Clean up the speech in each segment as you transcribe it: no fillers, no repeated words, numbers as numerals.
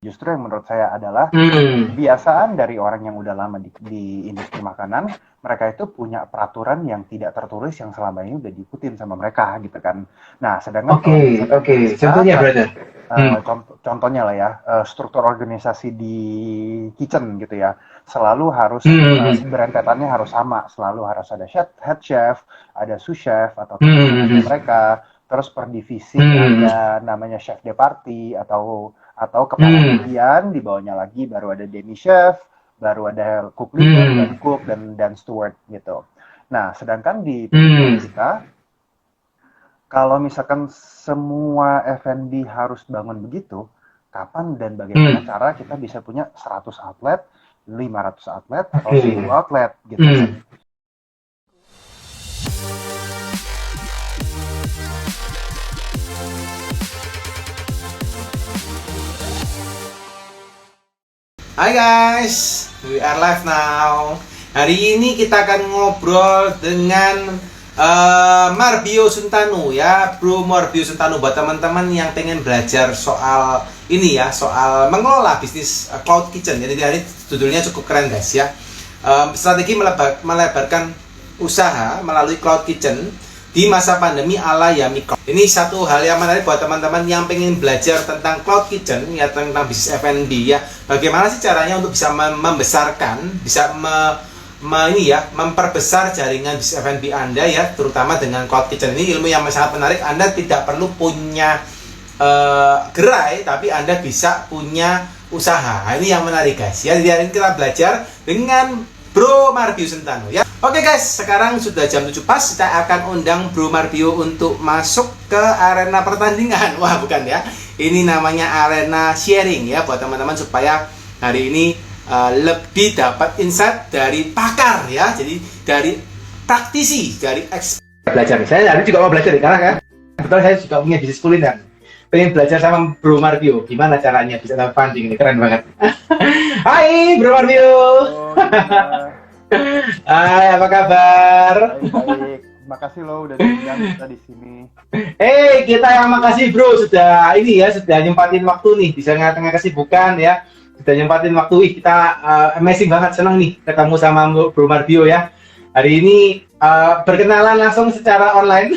Justru yang menurut saya adalah Hmm. kebiasaan dari orang yang udah lama di industri makanan, mereka itu punya peraturan yang tidak tertulis yang selama ini udah diikutin sama mereka gitu kan. Nah, sedangkan Oke, kalau misalkan oke. kita, Contohnya, brother. Hmm. contohnya lah ya, struktur organisasi di kitchen gitu ya, selalu harus Hmm. berentetannya harus sama, selalu harus ada head chef, ada sous chef atau teman-temannya Hmm. mereka, terus per divisi Hmm. ada namanya chef de partie atau kepala Hmm. bagian, di bawahnya lagi baru ada demi chef, baru ada cook leader, Hmm. dan cook dan steward gitu. Nah, sedangkan di pekerjaan Hmm. kita, kalau misalkan semua F&B harus bangun begitu, kapan dan bagaimana Hmm. cara kita bisa punya 100 outlet, 500 outlet, atau Oke. 1000 outlet gitu kan. Hmm. Hai guys, we are live now. Hari ini kita akan ngobrol dengan Marbio Suntanu ya, Bro Marbio Suntanu, buat teman-teman yang pengen belajar soal ini ya, soal mengelola bisnis cloud kitchen. Jadi hari judulnya cukup keren guys ya. Strategi melebarkan usaha melalui cloud kitchen di masa pandemi ala Yami Cloud. Ini satu hal yang menarik buat teman-teman yang pengen belajar tentang cloud kitchen ya, tentang bisnis F&B ya. Bagaimana sih caranya untuk bisa membesarkan, bisa memperbesar jaringan bisnis F&B Anda ya, terutama dengan cloud kitchen. Ini ilmu yang sangat menarik. Anda tidak perlu punya gerai, tapi Anda bisa punya usaha. Ini yang menarik guys ya. Jadi hari ini kita belajar dengan Bro Marbio Suntanu ya. Oke guys, sekarang sudah jam 7 pas. Kita akan undang Bro Marbio untuk masuk ke arena pertandingan. Wah, bukan ya. Ini namanya arena sharing ya, buat teman-teman supaya hari ini lebih dapat insight dari pakar ya. Jadi dari praktisi, dari expert belajar. Saya hari ini juga mau belajar karena kan kebetulan saya juga punya bisnis kuliner. Pengen belajar sama Bro Marbio gimana caranya bisa dapat funding, ini keren banget. Hai Bro Marbio. Oh, gimana? Hai, apa kabar? Baik-baik. Makasih lo udah diundang kita di sini. Kita yang makasih bro, sudah ini ya, sudah nyempatin waktu nih di tengah-tengah kesibukan ya, sudah nyempatin waktu. Kita amazing banget, senang nih ketemu sama Bro Marbio ya. Hari ini berkenalan langsung secara online.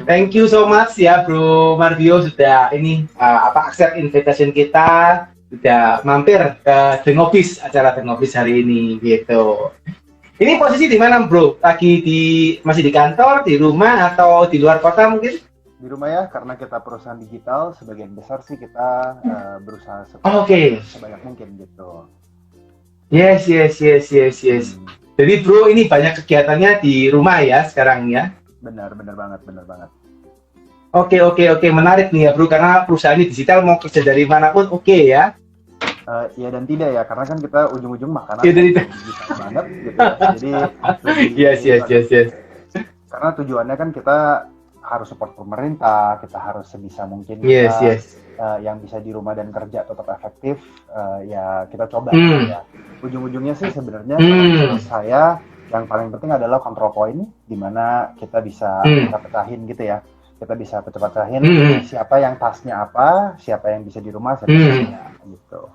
Thank you so much ya Bro Marbio sudah ini accept invitation kita, sudah mampir ke The Office, acara The Office hari ini gitu. Ini posisi di mana Bro? Masih di kantor, di rumah, atau di luar kota mungkin? Di rumah ya, karena kita perusahaan digital, sebagian besar sih kita berusaha sebanyak mungkin gitu. Yes. Jadi Bro ini banyak kegiatannya di rumah ya sekarang ya? Benar banget. Oke, menarik nih ya Bro, karena perusahaan ini digital, mau kerja dari manapun oke ya? Iya dan tidak ya, karena kan kita ujung-ujung makanan digital banget gitu ya. Jadi yes. Karena tujuannya kan kita harus support pemerintah, kita harus sebisa mungkin Yes. yang bisa di rumah dan kerja tetap efektif, ya kita coba gitu ya. Ujung-ujungnya sih sebenarnya menurut saya yang paling penting adalah control point, di mana kita bisa pecahin gitu ya. Kita bisa pecahin siapa yang tasnya apa, siapa yang bisa di rumah, siapa yang gitu.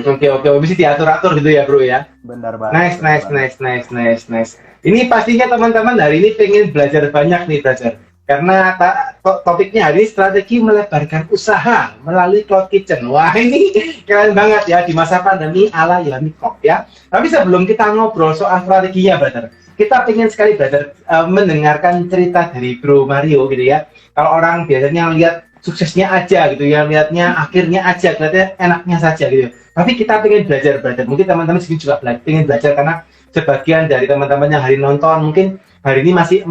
Oke, bisa diatur-atur gitu ya Bro ya. Benar banget. Nice. Ini pastinya teman-teman hari ini pengen belajar banyak nih belajar. Karena topiknya hari ini strategi melebarkan usaha melalui cloud kitchen. Wah, ini keren banget ya di masa pandemi ala Yami Cloud ya. Tapi sebelum kita ngobrol soal strateginya brother, kita pengen sekali belajar mendengarkan cerita dari Bro Mario gitu ya. Kalau orang biasanya lihat suksesnya aja gitu ya, lihatnya akhirnya aja, lihatnya enaknya saja gitu. Tapi kita pengen belajar. Mungkin teman-teman sini juga pengen belajar, karena sebagian dari teman-teman yang hari nonton mungkin hari ini masih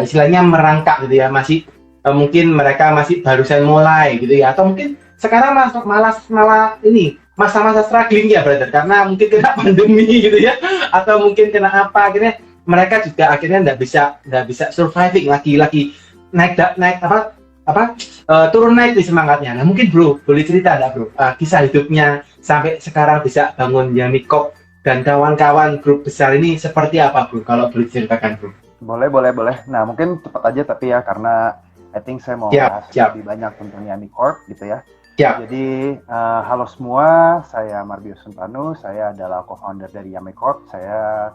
istilahnya merangkak gitu ya, masih mungkin mereka masih barusan mulai gitu ya, atau mungkin sekarang malah ini masa-masa struggling ya brother, karena mungkin kena pandemi gitu ya, atau mungkin kena apa, akhirnya mereka juga akhirnya nggak bisa surviving lagi turun naik di semangatnya. Nah mungkin Bro boleh cerita nggak Bro kisah hidupnya sampai sekarang bisa bangun Yami Cloud dan kawan-kawan grup besar ini seperti apa Bro, kalau boleh ceritakan Bro? Boleh. Nah mungkin cepat aja tapi ya, karena I think saya mau Siap, bahas siap. lebih banyak tentang Yami Corp gitu ya. Siap. Jadi halo semua, saya Marbius Sumpanu, saya adalah co-founder dari Yami Corp. Saya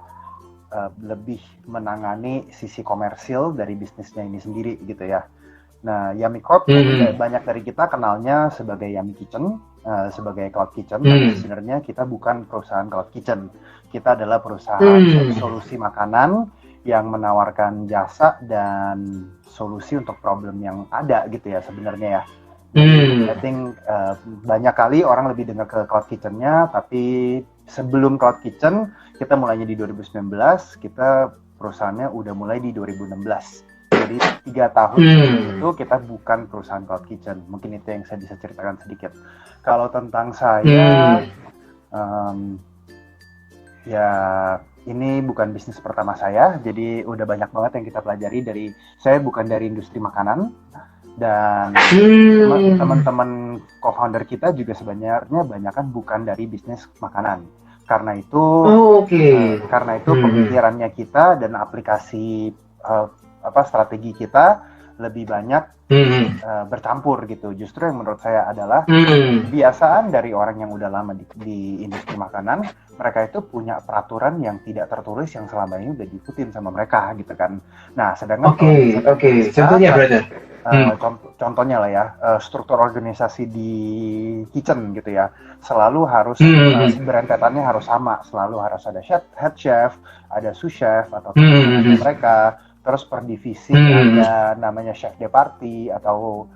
lebih menangani sisi komersil dari bisnisnya ini sendiri gitu ya. Nah, Yami Corp banyak dari kita kenalnya sebagai Yami Kitchen, sebagai cloud kitchen, tapi sebenarnya kita bukan perusahaan cloud kitchen. Kita adalah perusahaan solusi makanan yang menawarkan jasa dan solusi untuk problem yang ada gitu ya sebenarnya ya. I think banyak kali orang lebih dengar ke cloud kitchen-nya, tapi sebelum cloud kitchen kita mulainya di 2019, kita perusahaannya udah mulai di 2016. Jadi 3 tahun itu kita bukan perusahaan cloud kitchen. Mungkin itu yang saya bisa ceritakan sedikit. Kalau tentang saya, ya ini bukan bisnis pertama saya. Jadi udah banyak banget yang kita pelajari dari. Saya bukan dari industri makanan dan teman-teman co-founder kita juga sebenarnya banyakan bukan dari bisnis makanan. Karena itu, pemikirannya kita dan aplikasi strategi kita lebih banyak bercampur gitu. Justru yang menurut saya adalah kebiasaan dari orang yang udah lama di industri makanan, mereka itu punya peraturan yang tidak tertulis yang selama ini udah diikutin sama mereka gitu kan. Nah, sedangkan contohnya brother. Contohnya lah ya, struktur organisasi di kitchen gitu ya, selalu harus berentetannya harus sama, selalu harus ada head chef, ada sous chef atau mereka. Terus per divisi ada namanya chef de partie atau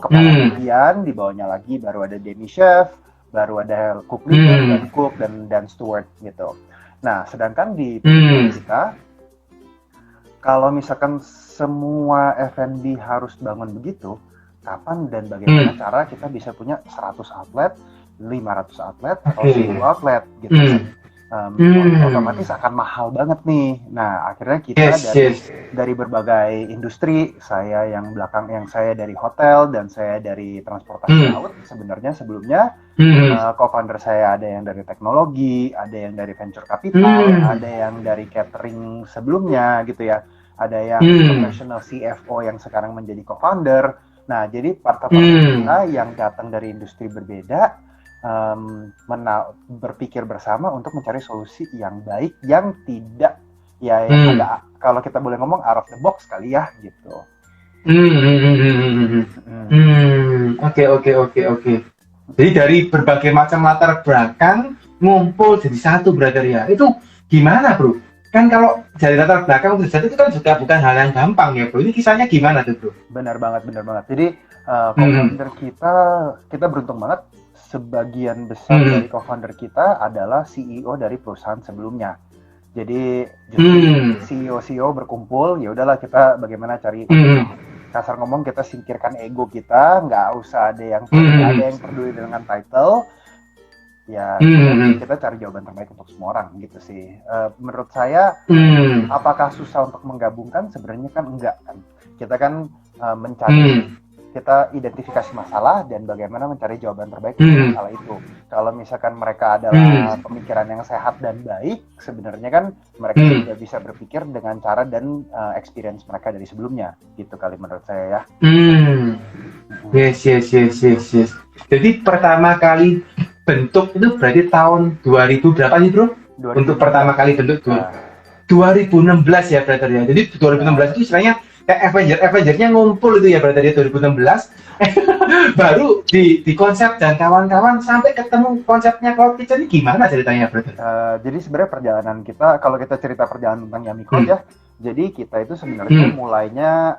kepala bagian, di bawahnya lagi baru ada demi chef, baru ada cook leader dan cook dan steward gitu. Nah, sedangkan di kita kalau misalkan semua F&B harus bangun begitu, kapan dan bagaimana cara kita bisa punya 100 outlet, 500 outlet atau 1000 outlet gitu. Otomatis akan mahal banget nih. Nah, akhirnya kita dari berbagai industri, saya dari hotel dan saya dari transportasi laut sebenarnya sebelumnya. Co-founder saya ada yang dari teknologi, ada yang dari venture capital, ada yang dari catering sebelumnya gitu ya. Ada yang professional CFO yang sekarang menjadi co-founder. Nah, jadi partner-partner kita yang datang dari industri berbeda berpikir bersama untuk mencari solusi yang baik, yang tidak yang ada, kalau kita boleh ngomong out of the box kali ya gitu. Oke. Jadi dari berbagai macam latar belakang ngumpul jadi satu brother ya. Itu gimana bro? Kan kalau dari latar belakang itu kan juga bukan hal yang gampang ya bro. Ini kisahnya gimana tuh bro? Benar banget. Jadi co-founder kita beruntung banget. Sebagian besar dari co-founder kita adalah CEO dari perusahaan sebelumnya. Jadi CEO berkumpul, ya udahlah kita bagaimana cari kasar ngomong, kita singkirkan ego kita, nggak usah ada yang peduli dengan title. Ya kita cari jawaban terbaik untuk semua orang gitu sih. Menurut saya apakah susah untuk menggabungkan? Sebenarnya kan enggak kan. Kita kan mencari, kita identifikasi masalah dan bagaimana mencari jawaban terbaik untuk masalah itu. Kalau misalkan mereka adalah pemikiran yang sehat dan baik, sebenarnya kan mereka juga bisa berpikir dengan cara dan experience mereka dari sebelumnya, gitu kali menurut saya ya. Yes. Jadi pertama kali bentuk itu berarti tahun 2000 berapa nih bro? 2000. Untuk pertama kali bentuk 2016 ya brother ya. Jadi 2016 itu istilahnya kayak Avenger-nya ngumpul itu ya brother ya 2016 baru di konsep dan kawan-kawan sampai ketemu konsepnya cloud kitchen ini gimana ceritanya brother? Jadi sebenarnya perjalanan kita, kalau kita cerita perjalanan tentang Yami Corp ya, jadi kita itu sebenarnya mulainya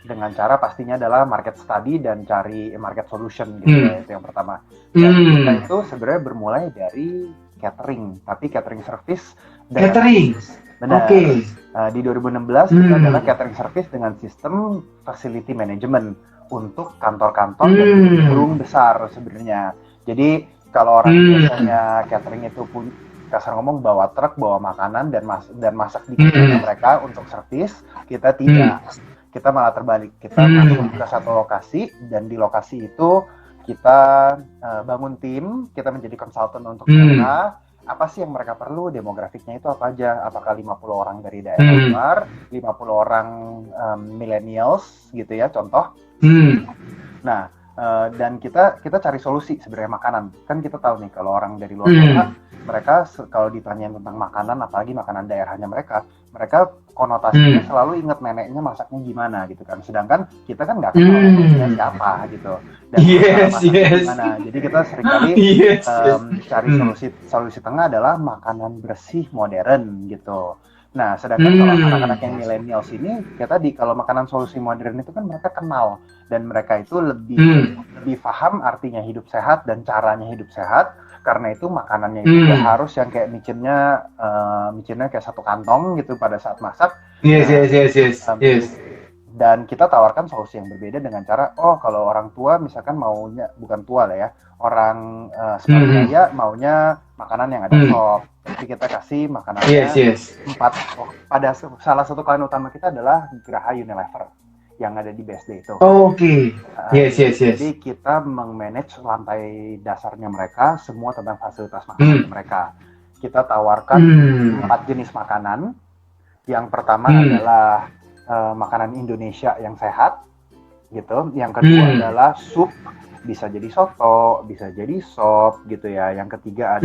dengan cara pastinya adalah market study dan cari market solution gitu ya, itu yang pertama. Dan kita itu sebenarnya bermulai dari catering, tapi catering service. Benar. Di 2016 kita adalah catering service dengan sistem facility management untuk kantor-kantor dan gedung besar sebenarnya. Jadi kalau orang biasanya catering itu pun kasar ngomong bawa truk, bawa makanan dan masak di gedung mereka untuk service, kita tidak. Kita malah terbalik. Kita masuk ke satu lokasi dan di lokasi itu kita bangun tim, kita menjadi konsultan untuk mereka. apa sih yang mereka perlu, demografiknya itu apa aja, apakah 50 orang dari daerah luar, 50 orang millennials gitu ya, contoh. Nah, dan kita cari solusi sebenarnya makanan. Kan kita tahu nih kalau orang dari luar kota, mereka kalau ditanyain tentang makanan, apalagi makanan daerahnya mereka konotasinya selalu inget neneknya masaknya gimana gitu kan. Sedangkan kita kan nggak kenal neneknya siapa gitu. Dan gimana. Jadi kita seringkali cari solusi tengah adalah makanan bersih modern gitu. Nah, sedangkan kalau anak-anak yang millennials ini, kalau makanan solusi modern itu kan mereka kenal dan mereka itu lebih paham artinya hidup sehat dan caranya hidup sehat. Karena itu makanannya itu harus yang kayak micinnya kayak satu kantong gitu pada saat masak. Yes. Dan kita tawarkan solusi yang berbeda dengan cara, kalau orang tua misalkan maunya, bukan tua lah ya, orang Spania maunya makanan yang ada sop. Jadi kita kasih makanannya 4. Pada salah satu klien utama kita adalah Geraha Unilever yang ada di BSD itu. Yes. Jadi kita meng-manage lantai dasarnya mereka, semua tentang fasilitas makanan mereka. Kita tawarkan 4 jenis makanan. Yang pertama adalah makanan Indonesia yang sehat, gitu. Yang kedua adalah sup, bisa jadi soto, bisa jadi sop, gitu ya. Yang ketiga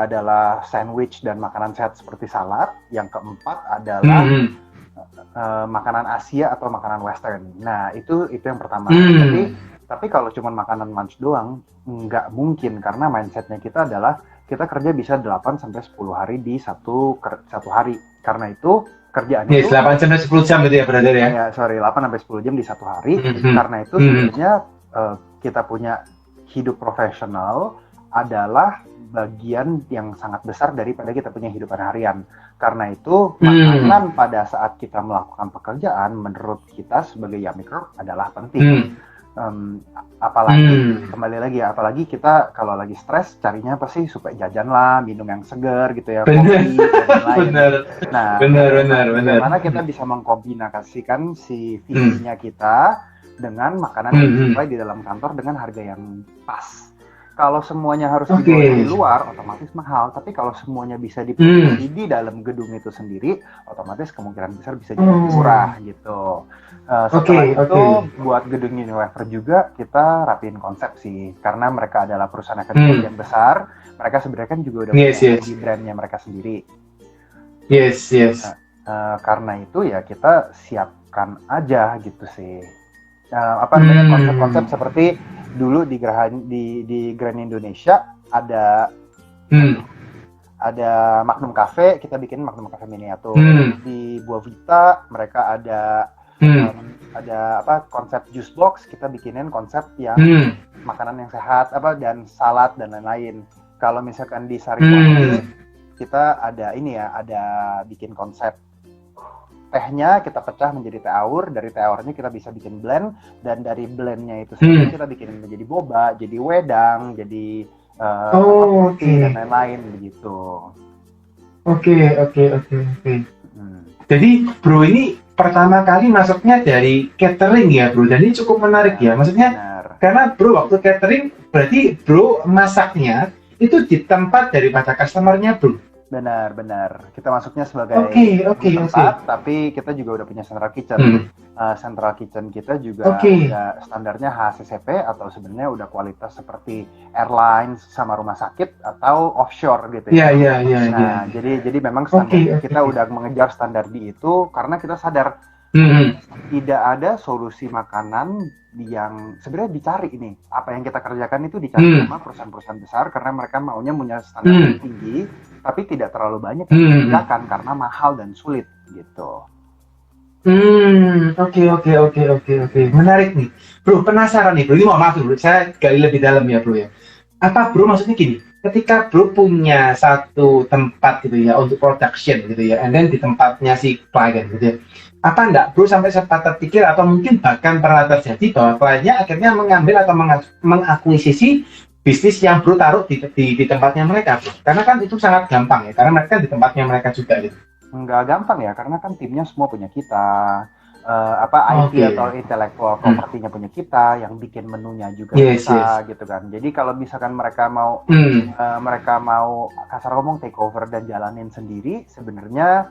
adalah sandwich dan makanan sehat seperti salad. Yang keempat adalah makanan Asia atau makanan Western. Nah, itu yang pertama. Tapi kalau cuma makanan lunch doang, nggak mungkin karena mindsetnya kita adalah kita kerja bisa 8-10 hari di satu hari. Karena itu kerjaan itu 8-10 jam gitu ya, brother ya? 8-10 jam di satu hari. Karena itu sebenarnya kita punya hidup profesional adalah bagian yang sangat besar daripada kita punya kehidupan harian. Karena itu makanan pada saat kita melakukan pekerjaan menurut kita sebagai Yummy Group adalah penting. Apalagi kita kalau lagi stres carinya apa sih, supaya jajan lah, minum yang segar gitu ya, kopi dan lain-lain. Benar. Bagaimana kita bisa mengkombinasikan si visinya kita dengan makanan yang sesuai di dalam kantor dengan harga yang pas. Kalau semuanya harus dibawa dari luar, otomatis mahal. Tapi kalau semuanya bisa diproduksi di dalam gedung itu sendiri, otomatis kemungkinan besar bisa jadi murah gitu. Setelah itu, buat gedung Unilever juga kita rapiin konsep sih. Karena mereka adalah perusahaan akademik yang besar, mereka sebenarnya kan juga udah punya di brandnya mereka sendiri. Karena itu ya kita siapkan aja gitu sih. Konsep-konsep seperti dulu di Grand Indonesia ada Magnum Cafe, kita bikin Magnum Cafe miniatur. Di Buah Vita mereka ada konsep juice box, kita bikinin konsep yang makanan yang sehat dan salad dan lain-lain. Kalau misalkan di Sariwangi kita ada bikin konsep tehnya kita pecah menjadi teh aur, dari teh aurnya kita bisa bikin blend, dan dari blendnya itu sendiri kita bikin menjadi boba, jadi wedang, jadi dan lain-lain begitu. Oke. Jadi bro ini pertama kali masuknya dari catering ya bro, dan ini cukup menarik ya, maksudnya karena bro waktu catering berarti bro masaknya itu di tempat daripada customer-nya bro. Benar. Kita masuknya sebagai tempat, tapi kita juga udah punya central kitchen. Central kitchen kita juga udah standarnya HACCP atau sebenarnya udah kualitas seperti airlines sama rumah sakit atau offshore gitu ya. Nah, jadi memang standar kita udah mengejar standar di itu karena kita sadar tidak ada solusi makanan yang sebenarnya dicari ini. Apa yang kita kerjakan itu dicari sama perusahaan-perusahaan besar karena mereka maunya punya standar yang tinggi, tapi tidak terlalu banyak yang dikerjakan karena mahal dan sulit gitu. Oke. Menarik nih. Bro, penasaran nih bro. Ini maaf bro, saya gali lebih dalam ya bro ya. Apa bro maksudnya gini, ketika bro punya satu tempat gitu ya untuk production gitu ya, and then di tempatnya si klien gitu ya, apa enggak bro sampai sempat terpikir atau mungkin bahkan pernah terjadi bahwa kliennya akhirnya mengambil atau mengakuisisi bisnis yang bro taruh di tempatnya mereka bro? Karena kan itu sangat gampang ya, karena mereka di tempatnya mereka juga gitu. Nggak gampang ya, karena kan timnya semua punya kita. IP atau intellectual property-nya punya kita, yang bikin menunya juga kita, gitu kan. Jadi kalau misalkan mereka mau kasar ngomong take over dan jalanin sendiri, sebenarnya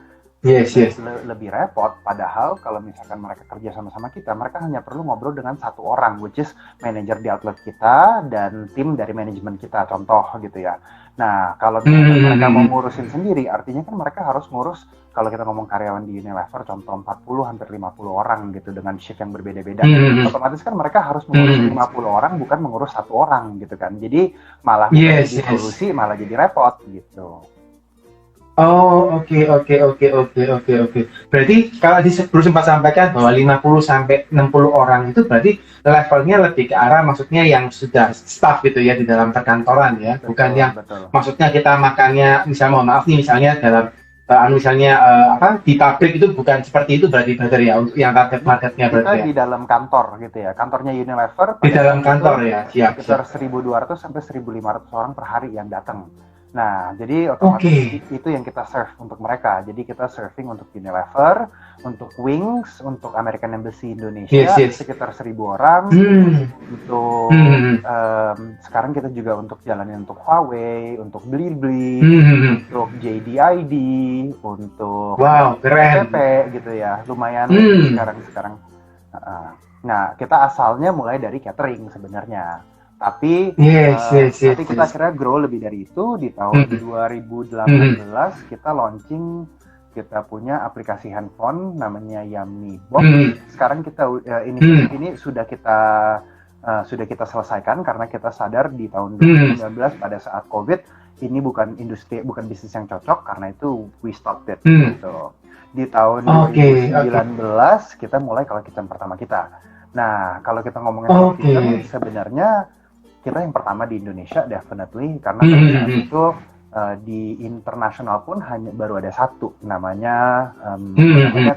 lebih repot. Padahal kalau misalkan mereka kerja sama-sama kita, mereka hanya perlu ngobrol dengan satu orang, which is manajer di outlet kita dan tim dari manajemen kita, contoh gitu ya. Nah, kalau mereka mau ngurusin sendiri, artinya kan mereka harus ngurus, kalau kita ngomong karyawan di Unilever, contoh 40 hampir 50 orang gitu, dengan shift yang berbeda-beda. Otomatis kan mereka harus mengurus 50 orang, bukan mengurus satu orang gitu kan. Jadi malah jadi solusi, malah jadi repot gitu. Oh, oke. Berarti kalau perlu sempat sampaikan bahwa 50 sampai 60 orang itu berarti levelnya lebih ke arah maksudnya yang sudah staff gitu ya di dalam perkantoran ya, bukan yang maksudnya kita makannya misalnya mohon maaf nih misalnya dalam di pabrik itu bukan seperti itu berarti ya untuk yang target marketnya berarti kita di dalam kantor gitu ya, kantornya Unilever di dalam kantor ya, sekitar 1.200 sampai 1.500 orang per hari yang datang. Nah, jadi otomatis itu yang kita serve untuk mereka. Jadi kita serving untuk Unilever, untuk Wings, untuk American Embassy Indonesia sekitar 1.000 orang. Untuk sekarang kita juga untuk jalanin untuk Huawei, untuk Blibli, untuk JDID, untuk PP gitu ya. Lumayan sekarang. Nah, kita asalnya mulai dari catering sebenarnya. Tapi nanti kita akhirnya grow lebih dari itu. Di tahun 2018 kita launching, kita punya aplikasi handphone namanya Yummy Box. Sekarang kita ini sudah kita selesaikan karena kita sadar di tahun 2019 pada saat COVID ini bukan bisnis yang cocok, karena itu we stopped it gitu. Di tahun 2019 kita mulai kalau kitchen pertama kita. Nah, kalau kita ngomongin kalau kitchen, sebenarnya kita yang pertama di Indonesia definitely, karena pada saat itu di internasional pun baru ada satu, namanya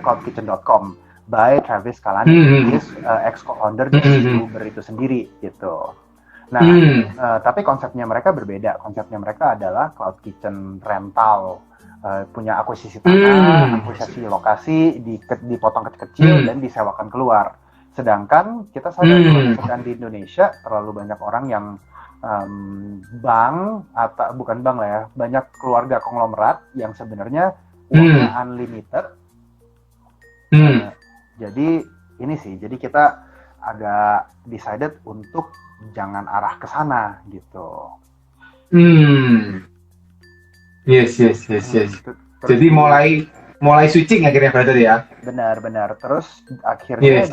cloudkitchen.com by Travis Kalanick, ex-co-founder dari Uber itu sendiri gitu. Nah, tapi konsepnya mereka berbeda. Konsepnya mereka adalah cloud kitchen rental, punya akuisisi tanah, akuisisi lokasi, dipotong kecil-kecil dan disewakan keluar. Sedangkan kita sadar misalkan di Indonesia terlalu banyak orang yang bukan bank lah ya, banyak keluarga konglomerat yang sebenarnya uangnya unlimited. Jadi jadi kita agak decided untuk jangan arah ke sana gitu. Yes. Jadi mulai switching akhirnya brother ya. Benar. Terus akhirnya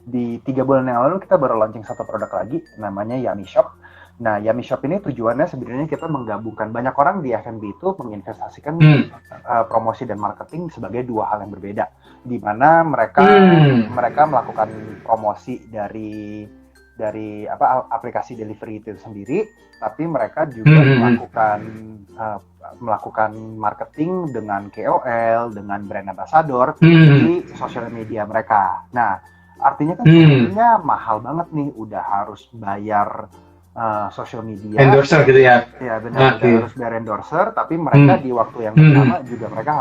di 3 bulan yang lalu kita baru launching satu produk lagi namanya Yummy Shop. Nah, Yummy Shop ini tujuannya sebenarnya kita menggabungkan, banyak orang di F&B itu menginvestasikan promosi dan marketing sebagai dua hal yang berbeda. Di mana mereka melakukan promosi dari aplikasi delivery itu sendiri, tapi mereka juga melakukan marketing dengan KOL, dengan brand ambassador di sosial media mereka. Nah, artinya kan sebenarnya mahal banget nih, udah harus bayar social media endorser gitu ya. Ya benar, harus bayar endorser, tapi mereka di waktu yang sama juga mereka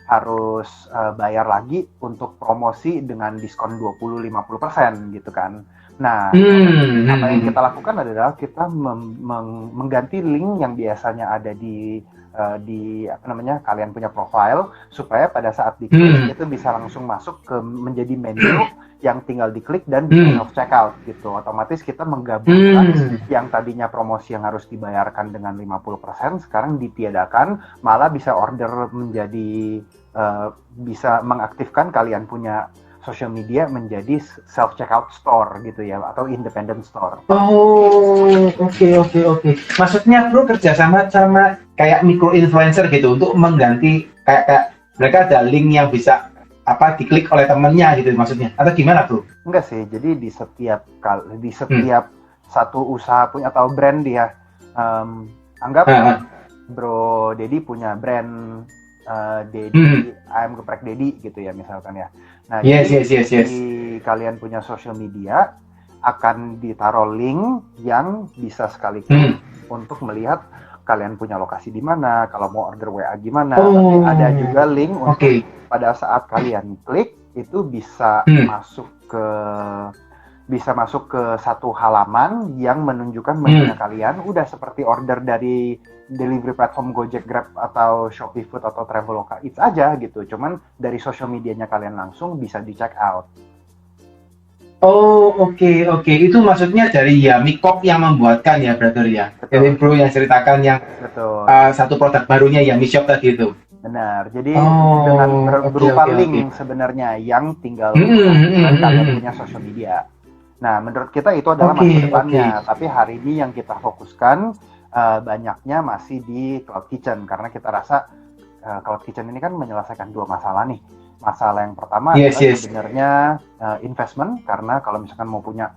harus bayar lagi untuk promosi dengan diskon 20-50% gitu kan. Nah, apa yang kita lakukan adalah kita mengganti link yang biasanya ada di kalian punya profile, supaya pada saat diklik itu bisa langsung masuk ke menjadi menu yang tinggal diklik dan bisa self checkout gitu. Otomatis kita menggabungkan yang tadinya promosi yang harus dibayarkan dengan 50% sekarang ditiadakan, malah bisa order menjadi bisa mengaktifkan kalian punya social media menjadi self checkout store gitu ya, atau independent store. Oh, oke. Maksudnya bro kerjasama sama kayak micro influencer gitu untuk mengganti kayak mereka ada link yang bisa diklik oleh temennya gitu maksudnya, atau gimana bro? Enggak sih, jadi di setiap satu usaha punya atau brand dia, anggap Bro Dedi punya brand Dedi, ayam geprek Dedi gitu ya misalkan ya. Nah, yes. kalian punya social media, akan ditaruh link yang bisa sekaligus untuk melihat kalian punya lokasi di mana, kalau mau order WA gimana. Tapi ada juga link untuk pada saat kalian klik, itu bisa masuk ke satu halaman yang menunjukkan menunya kalian, udah seperti order dari delivery platform Gojek, Grab, atau Shopee Food, atau Traveloka Eats aja gitu. Cuman dari social medianya kalian langsung bisa di check out. Oh, oke. Itu maksudnya dari Yummy Corp yang membuatkan ya, brother ya. Jadi bro yang ceritakan yang satu produk barunya Yummy Shop tadi itu. Benar. Jadi dengan berupa link sebenarnya yang tinggal kalian punya social media. Nah, menurut kita itu adalah masa depannya. Tapi hari ini yang kita fokuskan banyaknya masih di Cloud Kitchen, karena kita rasa Cloud Kitchen ini kan menyelesaikan dua masalah nih. Masalah yang pertama adalah sebenarnya investment, karena kalau misalkan mau punya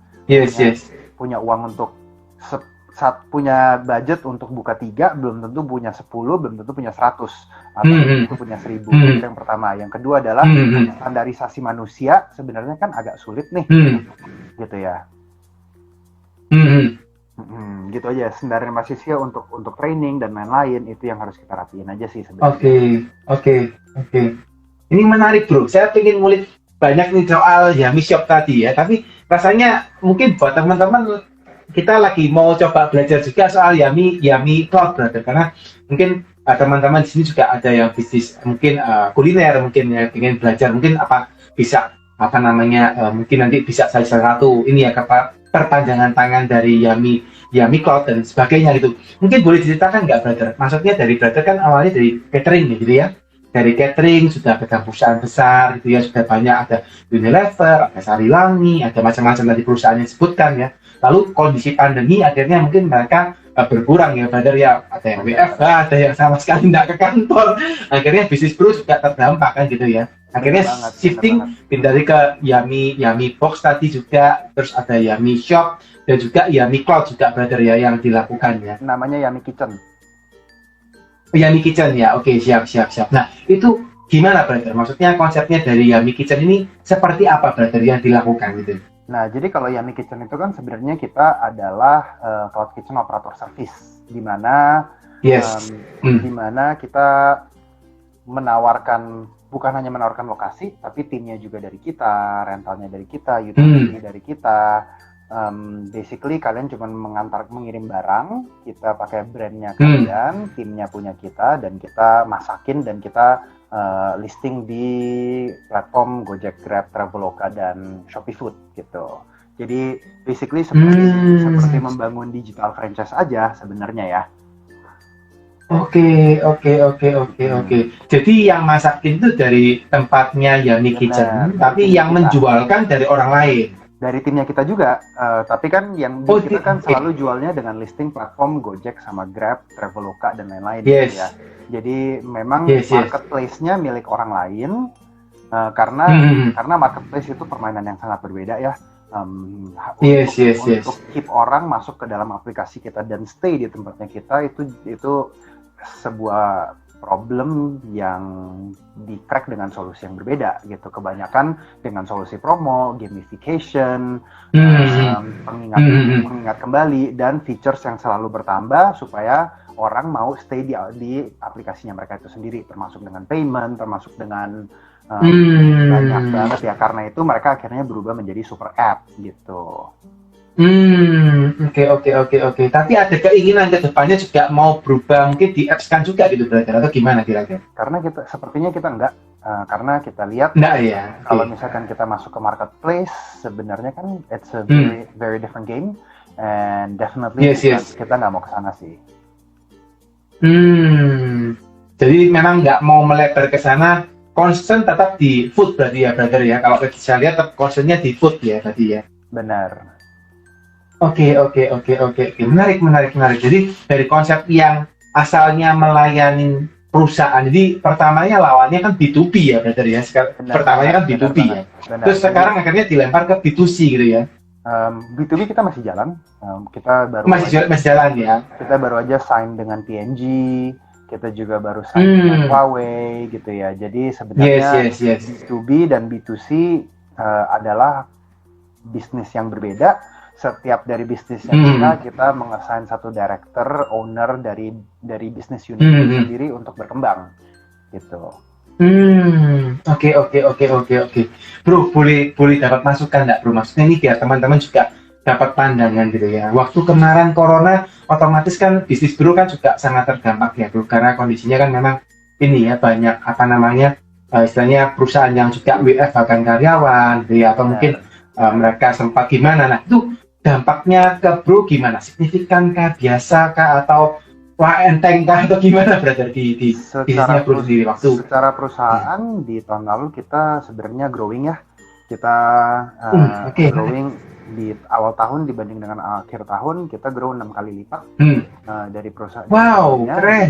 uang untuk punya budget untuk buka 3, belum tentu punya 10, belum tentu punya 100, atau belum tentu punya 1000. Itu yang pertama. Yang kedua adalah standarisasi manusia sebenarnya kan agak sulit nih, gitu ya. Gitu aja, standarisasi manusia untuk training dan lain-lain, itu yang harus kita rapiin aja sih sebenarnya. Oke. Ini menarik bro, saya pengen ngulik banyak nih soal Yummy Shop tadi ya, tapi rasanya mungkin buat teman-teman kita lagi mau coba belajar juga soal Yummy Cloud, brother, karena mungkin teman-teman di sini juga ada yang bisnis mungkin kuliner, mungkin ya pengen belajar, mungkin mungkin nanti bisa salah satu ini ya perpanjangan tangan dari Yummy Cloud dan sebagainya gitu. Mungkin boleh diceritakan nggak, brother? Maksudnya dari brother kan awalnya dari catering gitu ya. Dari catering sudah pegang perusahaan besar gitu ya, sudah banyak, ada Unilever, ada Sarilangi, ada macam-macam dari perusahaan yang disebutkan ya. Lalu kondisi pandemi akhirnya mungkin mereka berkurang ya, brother ya, ada yang WFH, ada yang sama sekali tidak ke kantor. Akhirnya bisnis bro juga terdampak kan gitu ya. Akhirnya shifting dari ke Yummy Box tadi juga, terus ada Yummy Shop dan juga Yummy Cloud juga, brother ya, yang dilakukan ya. Namanya Yummy Kitchen. Yummy Kitchen ya, oke, siap. Nah, itu gimana, brother? Maksudnya konsepnya dari Yummy Kitchen ini seperti apa, brother, yang dilakukan gitu? Nah, jadi kalau Yummy Kitchen itu kan sebenarnya kita adalah Cloud Kitchen Operator Service, di mana kita bukan hanya menawarkan lokasi, tapi timnya juga dari kita, rentalnya dari kita, utility dari kita. Basically kalian cuma mengirim barang, kita pakai brandnya kalian, timnya punya kita, dan kita masakin dan kita listing di platform Gojek, Grab, Traveloka, dan Shopee Food gitu. Jadi basically seperti membangun digital franchise aja sebenarnya ya. Oke. Jadi yang masakin itu dari tempatnya Yummy Kitchen, tapi yang menjualkan dari orang lain. Dari timnya kita juga, tapi kan kita kan selalu jualnya dengan listing platform Gojek sama Grab, Traveloka, dan lain-lain gitu ya. Jadi memang marketplace-nya milik orang lain, karena marketplace itu permainan yang sangat berbeda ya. Untuk keep orang masuk ke dalam aplikasi kita dan stay di tempatnya kita, itu sebuah problem yang di-crack dengan solusi yang berbeda gitu. Kebanyakan dengan solusi promo, gamification, pengingat kembali, dan features yang selalu bertambah supaya orang mau stay di aplikasinya mereka itu sendiri, termasuk dengan payment, termasuk dengan banyak banget ya. Karena itu mereka akhirnya berubah menjadi super app gitu. Oke. Tapi ada keinginan ke depannya juga mau berubah, mungkin di apps kan juga gitu, brother, atau gimana kira-kira? Karena sepertinya kita enggak, karena kita lihat kalau misalkan kita masuk ke marketplace, sebenarnya kan it's a very different game, and definitely kita nggak mau ke sana sih. Jadi memang nggak mau melebar ke sana, concern tetap di food berarti ya, brother ya. Kalau saya lihat tetap concernnya di food ya tadi ya. Benar. Oke. Menarik. Jadi dari konsep yang asalnya melayani perusahaan, jadi pertamanya lawannya kan B2B ya, brother ya. Pertamanya kan B2B ya. Terus sekarang akhirnya dilempar ke B2C gitu ya. B2B kita masih jalan. Kita baru masih jalan ya. Kita baru aja sign dengan P&G. Kita juga baru sign dengan Huawei gitu ya. Jadi sebenarnya B2B dan B2C adalah bisnis yang berbeda. Setiap dari bisnisnya kita mengassign satu director, owner dari bisnis unit itu sendiri untuk berkembang gitu. Oke. Bro, boleh dapat masukan nggak, bro? Maksudnya ini biar teman-teman juga dapat pandangan gitu ya. Waktu kemarin corona, otomatis kan bisnis bro kan juga sangat terdampak ya, bro. Karena kondisinya kan memang ini ya banyak apa namanya istilahnya perusahaan yang juga WFH kan karyawan, gitu ya, atau mungkin Benar. mereka sempat gimana. Nah, itu dampaknya ke bro gimana? Signifikan kah, biasa kah, atau wah enteng kah, atau gimana brother di bisnisnya bro sendiri waktu? Secara Hmm. perusahaan di tahun lalu kita sebenarnya growing ya. Kita Oke, nice. growing di awal tahun dibanding dengan akhir tahun kita grow 6 kali lipat Hmm. dari perusahaan dari Wow, sebelumnya gitu. keren.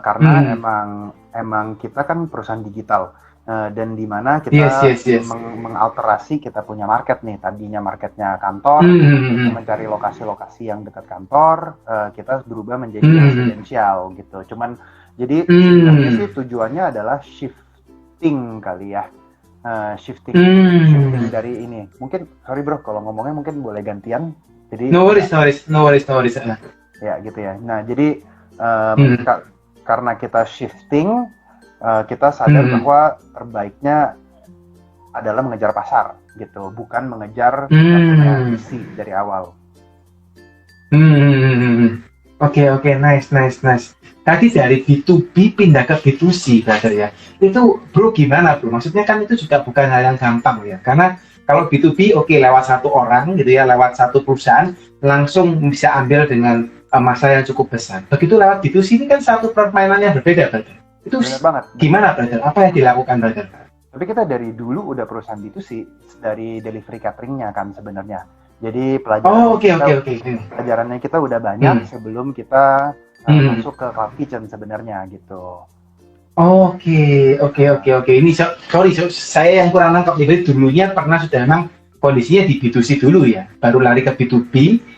Karena Hmm. emang kita kan perusahaan digital dan di mana Yes, kita yes, yes. mengalterasi kita punya market nih. Tadinya marketnya kantor, Hmm. kita Hmm. mencari lokasi-lokasi yang dekat kantor, kita berubah menjadi Hmm. residensial gitu. Cuman jadi sebenarnya sih Hmm. tujuannya adalah shifting kali ya. Shifting Hmm. dari ini. Mungkin sorry bro kalau ngomongnya mungkin boleh gantian. Jadi No agak worries, no worries, no worries, no worries. ya gitu ya. Nah, jadi Hmm. karena kita shifting, kita sadar Hmm. bahwa terbaiknya adalah mengejar pasar gitu, bukan mengejar yang punya Hmm. visi dari awal. Oke, nice, nice, nice. Tadi dari B2B pindah ke B2C, brother ya. Itu bro gimana bro? Maksudnya kan itu juga bukan hal yang gampang ya. Karena kalau B2B oke, lewat satu orang gitu ya, lewat satu perusahaan langsung bisa ambil dengan masa yang cukup besar. Begitu lewat B2C ini kan satu permainan yang berbeda, brother. Itu Benar banget, benar gimana, banget. brother? Apa yang dilakukan, brother? Tapi kita dari dulu udah perusahaan B2C, dari delivery cateringnya kan sebenarnya. Jadi Oh, oke. pelajarannya kita udah Hmm. banyak sebelum kita Hmm. masuk ke cloud kitchen sebenarnya gitu. Oke. Ini sorry, saya yang kurang nangkap. Jadi dulunya pernah sudah memang kondisinya di B2C dulu ya, baru lari ke B2B,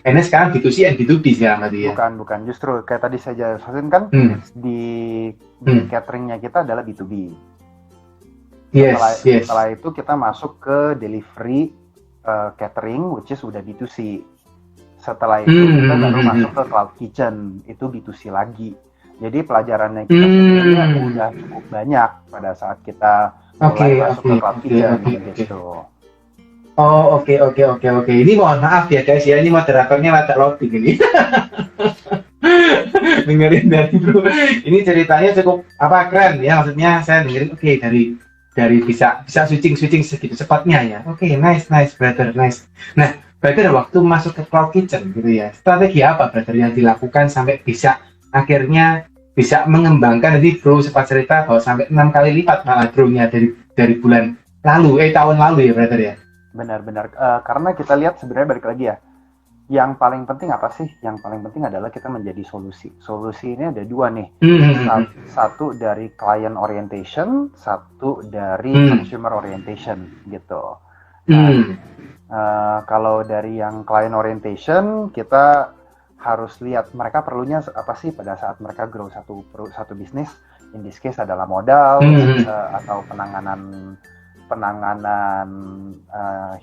ini sekarang B2C and B2B sekarang tadi ya. Bukan, justru kayak tadi saya jelasin kan Hmm. di Hmm. cateringnya kita adalah B2B. Yes. Setelah itu kita masuk ke delivery catering, which is udah B2C. Setelah itu kita baru masuk ke cloud kitchen, itu B2C lagi. Jadi pelajarannya kita sebenarnya udah cukup banyak pada saat kita mulai masuk ke cloud kitchen gitu. Oke. Ini mohon maaf ya guys ya, ini moderatornya rada loading ini. Dengerin dari bro. Ini ceritanya cukup apa keren ya, maksudnya saya dengerin oke, dari bisa switching segitu cepatnya ya. Oke, nice brother, nice. Nah, brother waktu masuk ke cloud kitchen gitu ya, strategi apa brother yang dilakukan sampai bisa akhirnya bisa mengembangkan, jadi bro sempat cerita bahwa sampai 6 kali lipat malah bro-nya dari bulan lalu tahun lalu ya brother ya. Benar, karena kita lihat sebenarnya balik lagi ya, yang paling penting apa sih? Yang paling penting adalah kita menjadi solusi. Solusi ini ada dua nih. Satu dari client orientation, satu dari consumer orientation gitu. Nah, kalau dari yang client orientation, kita harus lihat mereka perlunya apa sih pada saat mereka grow satu bisnis. In this case adalah modal atau penanganan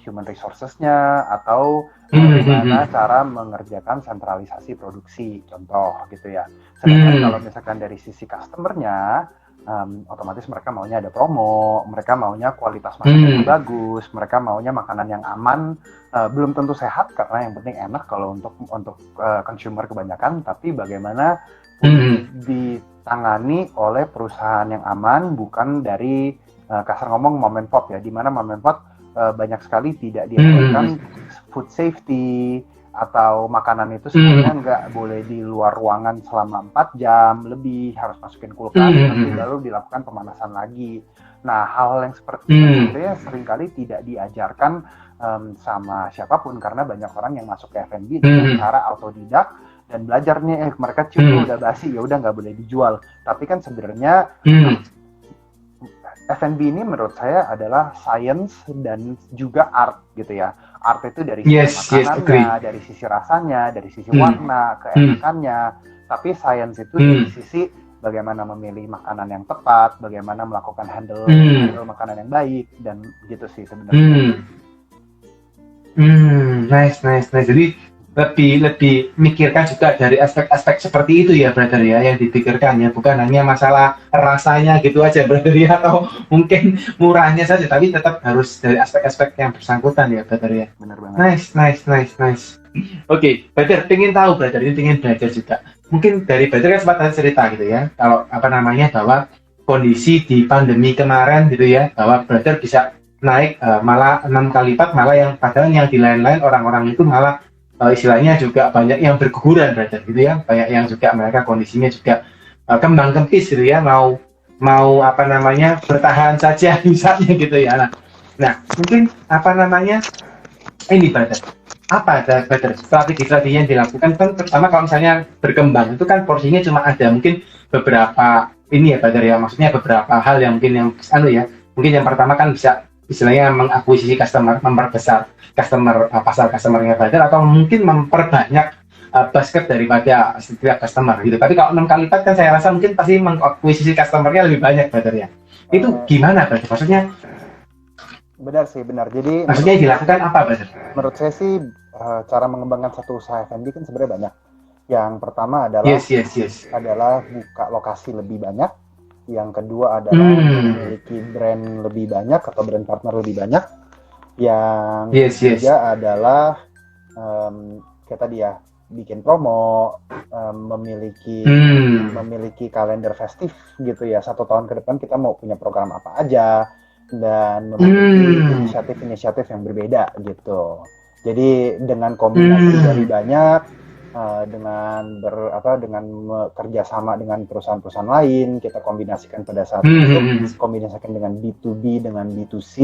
human resources-nya atau bagaimana cara mengerjakan sentralisasi produksi, contoh gitu ya. Sedangkan kalau misalkan dari sisi customer-nya, otomatis mereka maunya ada promo, mereka maunya kualitas makanan yang bagus, mereka maunya makanan yang aman, belum tentu sehat karena yang penting enak kalau untuk consumer kebanyakan, tapi bagaimana ditangani oleh perusahaan yang aman, bukan dari kasar ngomong mom and pop ya, di mana mom and pop banyak sekali tidak diajarkan food safety atau makanan itu sebenarnya nggak boleh di luar ruangan selama 4 jam lebih, harus masukin kulkas nanti baru dilakukan pemanasan lagi. Nah, hal yang seperti itu sebenarnya seringkali tidak diajarkan sama siapapun karena banyak orang yang masuk ke F&B dengan cara autodidak dan belajarnya mereka cium udah basi ya udah nggak boleh dijual. Tapi kan sebenarnya F&B ini menurut saya adalah science dan juga art gitu ya. Art itu dari sisi makanannya, dari sisi rasanya, dari sisi warna, keenakannya. Tapi science itu dari sisi bagaimana memilih makanan yang tepat, bagaimana melakukan handle makanan yang baik, dan gitu sih sebenarnya. Nice. Jadi lebih mikirkan juga dari aspek-aspek seperti itu ya brother ya, yang dipikirkan ya, bukan hanya masalah rasanya gitu aja brother ya, atau mungkin murahnya saja, tapi tetap harus dari aspek-aspek yang bersangkutan ya brother ya. Benar banget. Nice. Oke, brother pengen tahu brother, ini pengen belajar juga. Mungkin dari brother kan sempat cerita gitu ya, kalau apa namanya, bahwa kondisi di pandemi kemarin gitu ya, bahwa brother bisa naik malah 6 kali lipat, malah yang padahal yang di lain-lain orang-orang itu malah istilahnya juga banyak yang berguguran brother gitu ya, banyak yang juga mereka kondisinya juga kembang kempis gitu ya, mau apa namanya, bertahan saja misalnya gitu ya. Nah mungkin apa namanya ini brother, apa ada brother strategi-strategi yang dilakukan kan, pertama kalau misalnya berkembang itu kan porsinya cuma ada mungkin beberapa ini ya brother ya, maksudnya beberapa hal yang mungkin yang ya, mungkin yang pertama kan bisa istilahnya mengakuisisi customer, memperbesar pasar customernya brother, atau mungkin memperbanyak basket daripada setiap customer gitu. Tapi kalau 6 kali lipat kan saya rasa mungkin pasti mengakuisisi customernya lebih banyak brother ya. Itu gimana brother? Maksudnya benar. Jadi maksudnya dilakukan apa brother? Menurut saya sih cara mengembangkan satu usaha F&B kan sebenarnya banyak. Yang pertama adalah adalah buka lokasi lebih banyak. Yang kedua adalah memiliki brand lebih banyak atau brand partner lebih banyak. Yang ketiga adalah kayak tadi ya, bikin promo, memiliki kalender festif gitu ya. 1 tahun ke depan kita mau punya program apa aja, dan memiliki inisiatif-inisiatif yang berbeda gitu. Jadi dengan kombinasi dari banyak, dengan bekerja sama dengan perusahaan-perusahaan lain, kita kombinasikan pada saat itu, kombinasikan dengan B2B dengan B2C,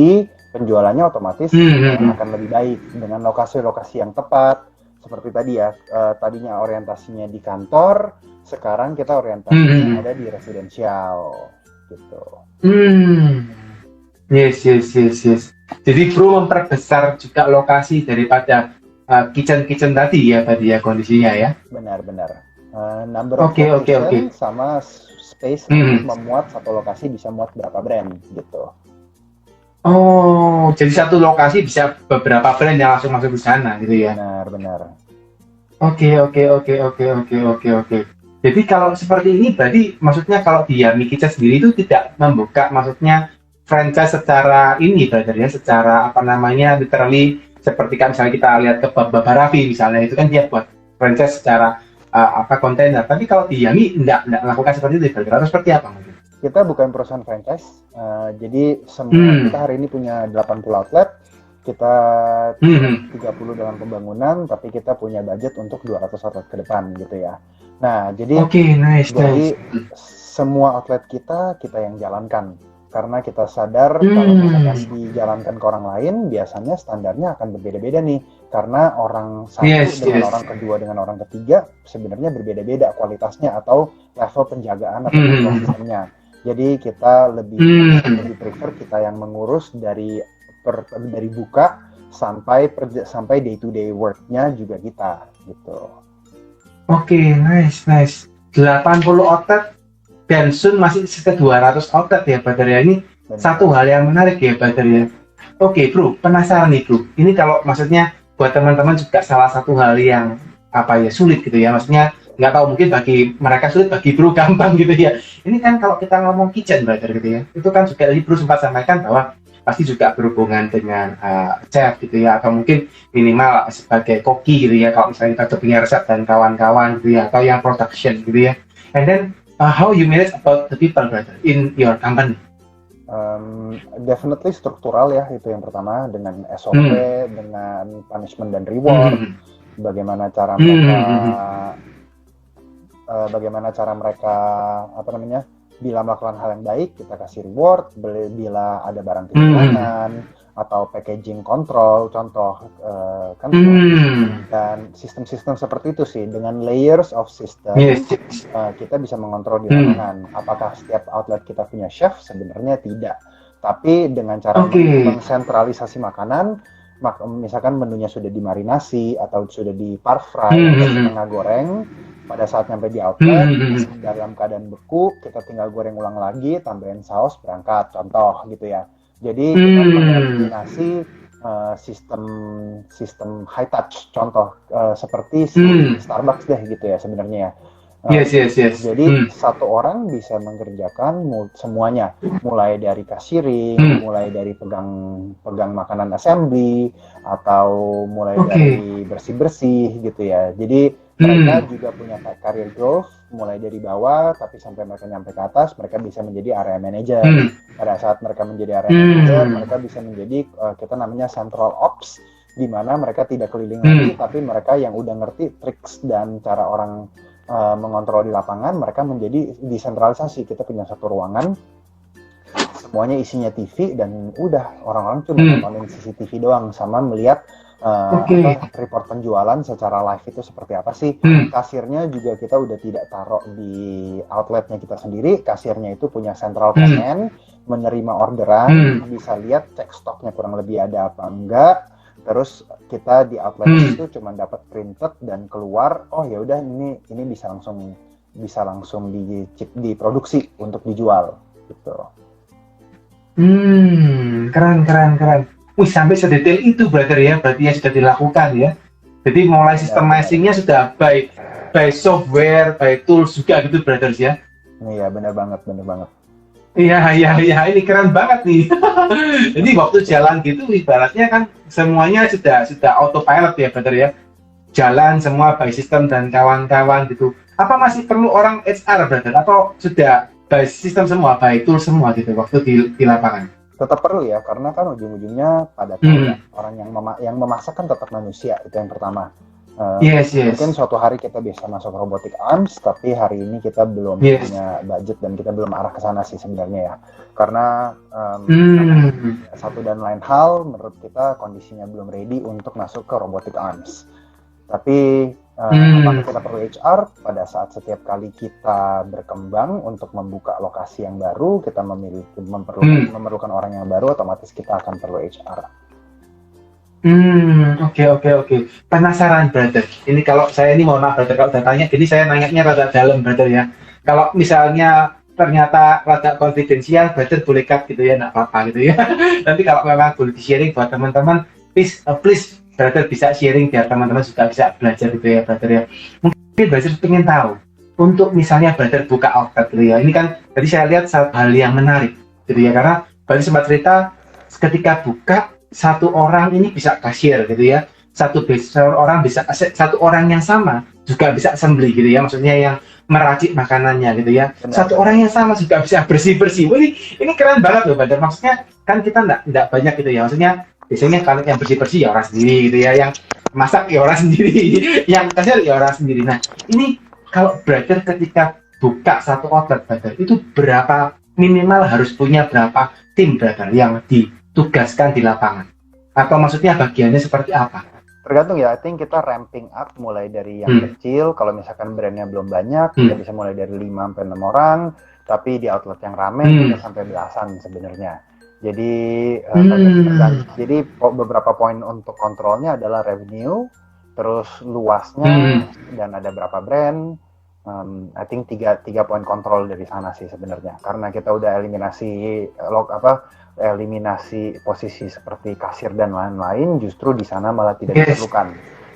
penjualannya otomatis akan lebih baik dengan lokasi-lokasi yang tepat. Seperti tadi ya, tadinya orientasinya di kantor, sekarang kita orientasinya ada di residensial gitu. Yes. Jadi bro memperbesar juga lokasi daripada kitchen tadi ya kondisinya ya. Benar. Number of kitchen sama space untuk memuat satu lokasi bisa muat berapa brand gitu. Oh, jadi satu lokasi bisa beberapa brand yang langsung masuk ke sana gitu ya. Benar. Oke. Jadi kalau seperti ini berarti maksudnya kalau di Yummy Kitchen sendiri itu tidak membuka maksudnya franchise secara ini brother ya, secara apa namanya literally seperti kan misalnya kita lihat ke Baba Raffi misalnya, itu kan dia buat franchise secara kontainer. Tapi kalau di Yummy enggak melakukan seperti itu brother, atau seperti apa mungkin? Kita bukan perusahaan franchise, jadi semua kita hari ini punya 80 outlet, kita 30 dalam pembangunan, tapi kita punya budget untuk 200 outlet ke depan gitu ya. Nah, jadi semua outlet kita yang jalankan. Karena kita sadar kalau misalkan dijalankan ke orang lain, biasanya standarnya akan berbeda-beda nih. Karena orang satu dengan orang kedua dengan orang ketiga sebenarnya berbeda-beda kualitasnya atau level penjagaan atau sistemnya. Jadi kita lebih prefer kita yang mengurus dari buka sampai day to day work-nya juga kita gitu. Oke, nice. 80 outlet dan soon masih sekitar 200 outlet ya brother ya. Ini satu hal yang menarik ya brother ya. Oke bro, penasaran nih bro, ini kalau maksudnya buat teman-teman juga salah satu hal yang sulit gitu ya, maksudnya nggak tahu mungkin bagi mereka sulit, bagi bro gampang gitu ya. Ini kan kalau kita ngomong kitchen brother gitu ya, itu kan juga tadi bro sempat sampaikan bahwa pasti juga berhubungan dengan chef gitu ya, atau mungkin minimal sebagai koki gitu ya, kalau misalnya kita punya resep dan kawan-kawan gitu ya, atau yang production gitu ya. And then how you manage about the people brother in your company? Definitely struktural ya, itu yang pertama, dengan SOP, dengan punishment dan reward, bagaimana cara mereka bila melakukan hal yang baik kita kasih reward, bila ada barang kekurangan atau packaging control contoh dan sistem-sistem seperti itu sih, dengan layers of system kita bisa mengontrol di lapangan. Apakah setiap outlet kita punya chef? Sebenarnya tidak, tapi dengan cara mensentralisasi makanan, misalkan menunya sudah dimarinasi atau sudah di par fry atau setengah goreng, pada saat nyampe di outlet dalam keadaan beku, kita tinggal goreng ulang lagi, tambahin saus, berangkat contoh gitu ya. Jadi kita mengeliminasi sistem sistem high touch, contoh seperti Starbucks deh gitu ya sebenarnya ya. Yes. Jadi satu orang bisa mengerjakan semuanya, mulai dari cashiering, mulai dari pegang makanan assembly, atau mulai dari bersih-bersih gitu ya. Jadi mereka juga punya career growth, mulai dari bawah, tapi sampai mereka nyampe ke atas, mereka bisa menjadi area manager. Pada saat mereka menjadi area manager, mereka bisa menjadi kita namanya central ops, di mana mereka tidak keliling lagi, tapi mereka yang udah ngerti tricks dan cara orang mengontrol di lapangan, mereka menjadi desentralisasi. Kita punya satu ruangan, semuanya isinya TV, dan udah orang-orang cuma nontonin CCTV doang, sama melihat report penjualan secara live itu seperti apa sih. Kasirnya juga kita udah tidak taruh di outletnya kita sendiri, kasirnya itu punya central command, menerima orderan, bisa lihat cek stoknya kurang lebih ada apa enggak. Terus kita di outlet itu cuma dapat printed dan keluar, oh ya udah ini bisa langsung diproduksi untuk dijual gitu. Keren. Wih, sampai sedetail itu berarti ya sudah dilakukan ya. Jadi mulai systemizing-nya sudah by software, by tools juga gitu brother ya. Iya, benar banget. Iya, ini keren banget nih. Jadi waktu jalan gitu ibaratnya kan semuanya sudah autopilot ya, brother ya. Jalan semua by system dan kawan-kawan gitu. Apa masih perlu orang HR, brother? Atau sudah by system semua, by tool semua gitu waktu di lapangan? Tetap perlu ya, karena kan ujung-ujungnya pada orang yang memasak kan tetap manusia, itu yang pertama. Yes. Mungkin suatu hari kita bisa masuk robotic arms, tapi hari ini kita belum punya budget dan kita belum arah ke sana sih sebenarnya ya. Karena satu dan lain hal, menurut kita kondisinya belum ready untuk masuk ke robotic arms. Tapi apakah kita perlu HR? Pada saat setiap kali kita berkembang untuk membuka lokasi yang baru, kita memerlukan orang yang baru, otomatis kita akan perlu HR. Oke. Penasaran, brother. Ini kalau saya ini mau brother, kalau udah tanya, jadi saya nanya rada dalam, brother ya. Kalau misalnya ternyata rada konfidensial, brother boleh cut gitu ya, nggak apa-apa gitu ya. Nanti kalau memang boleh di-sharing buat teman-teman, please, brother bisa sharing biar teman-teman juga bisa belajar gitu ya, brother ya. Mungkin brother pengen tahu, untuk misalnya brother buka outlet gitu ya. Ini kan tadi saya lihat satu hal yang menarik gitu ya, karena brother sempat cerita ketika buka, satu orang ini bisa kasir gitu ya, satu orang yang sama juga bisa assembly gitu ya, maksudnya yang meracik makanannya gitu ya. Benar. Satu orang yang sama juga bisa bersih. Ini keren banget loh, brother. Maksudnya kan kita nggak banyak gitu ya, maksudnya biasanya kalau yang bersih ya orang sendiri gitu ya, yang masak ya orang sendiri, yang kasir ya orang sendiri. Nah ini kalau brother ketika buka satu outlet, brother, itu berapa minimal harus punya berapa tim, brother, yang ditugaskan di lapangan, atau maksudnya bagiannya seperti apa? Tergantung ya, I think kita ramping up mulai dari yang kecil. Kalau misalkan brandnya belum banyak, kita bisa mulai dari 5-6 orang, tapi di outlet yang rame bisa sampai belasan sebenarnya. Jadi jadi beberapa poin untuk kontrolnya adalah revenue, terus luasnya, dan ada berapa brand. I think tiga poin kontrol dari sana sih sebenarnya, karena kita udah eliminasi posisi seperti kasir dan lain-lain, justru di sana malah tidak diperlukan.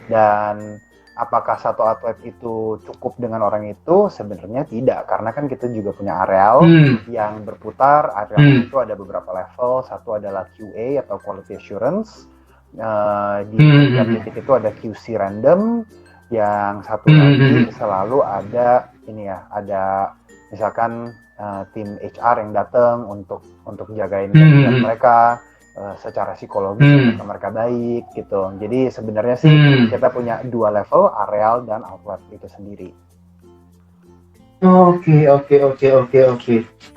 Dan apakah satu outlet itu cukup dengan orang itu? Sebenarnya tidak, karena kan kita juga punya areal yang berputar. Areal itu ada beberapa level. Satu adalah QA atau Quality Assurance. Di tiap titik itu ada QC random. Yang satu lagi selalu ada ada misalkan tim HR yang datang untuk jagain kegiatan mereka secara psikologis, untuk mereka baik gitu. Jadi sebenarnya sih kita punya dua level, areal dan outlet itu sendiri. Oke.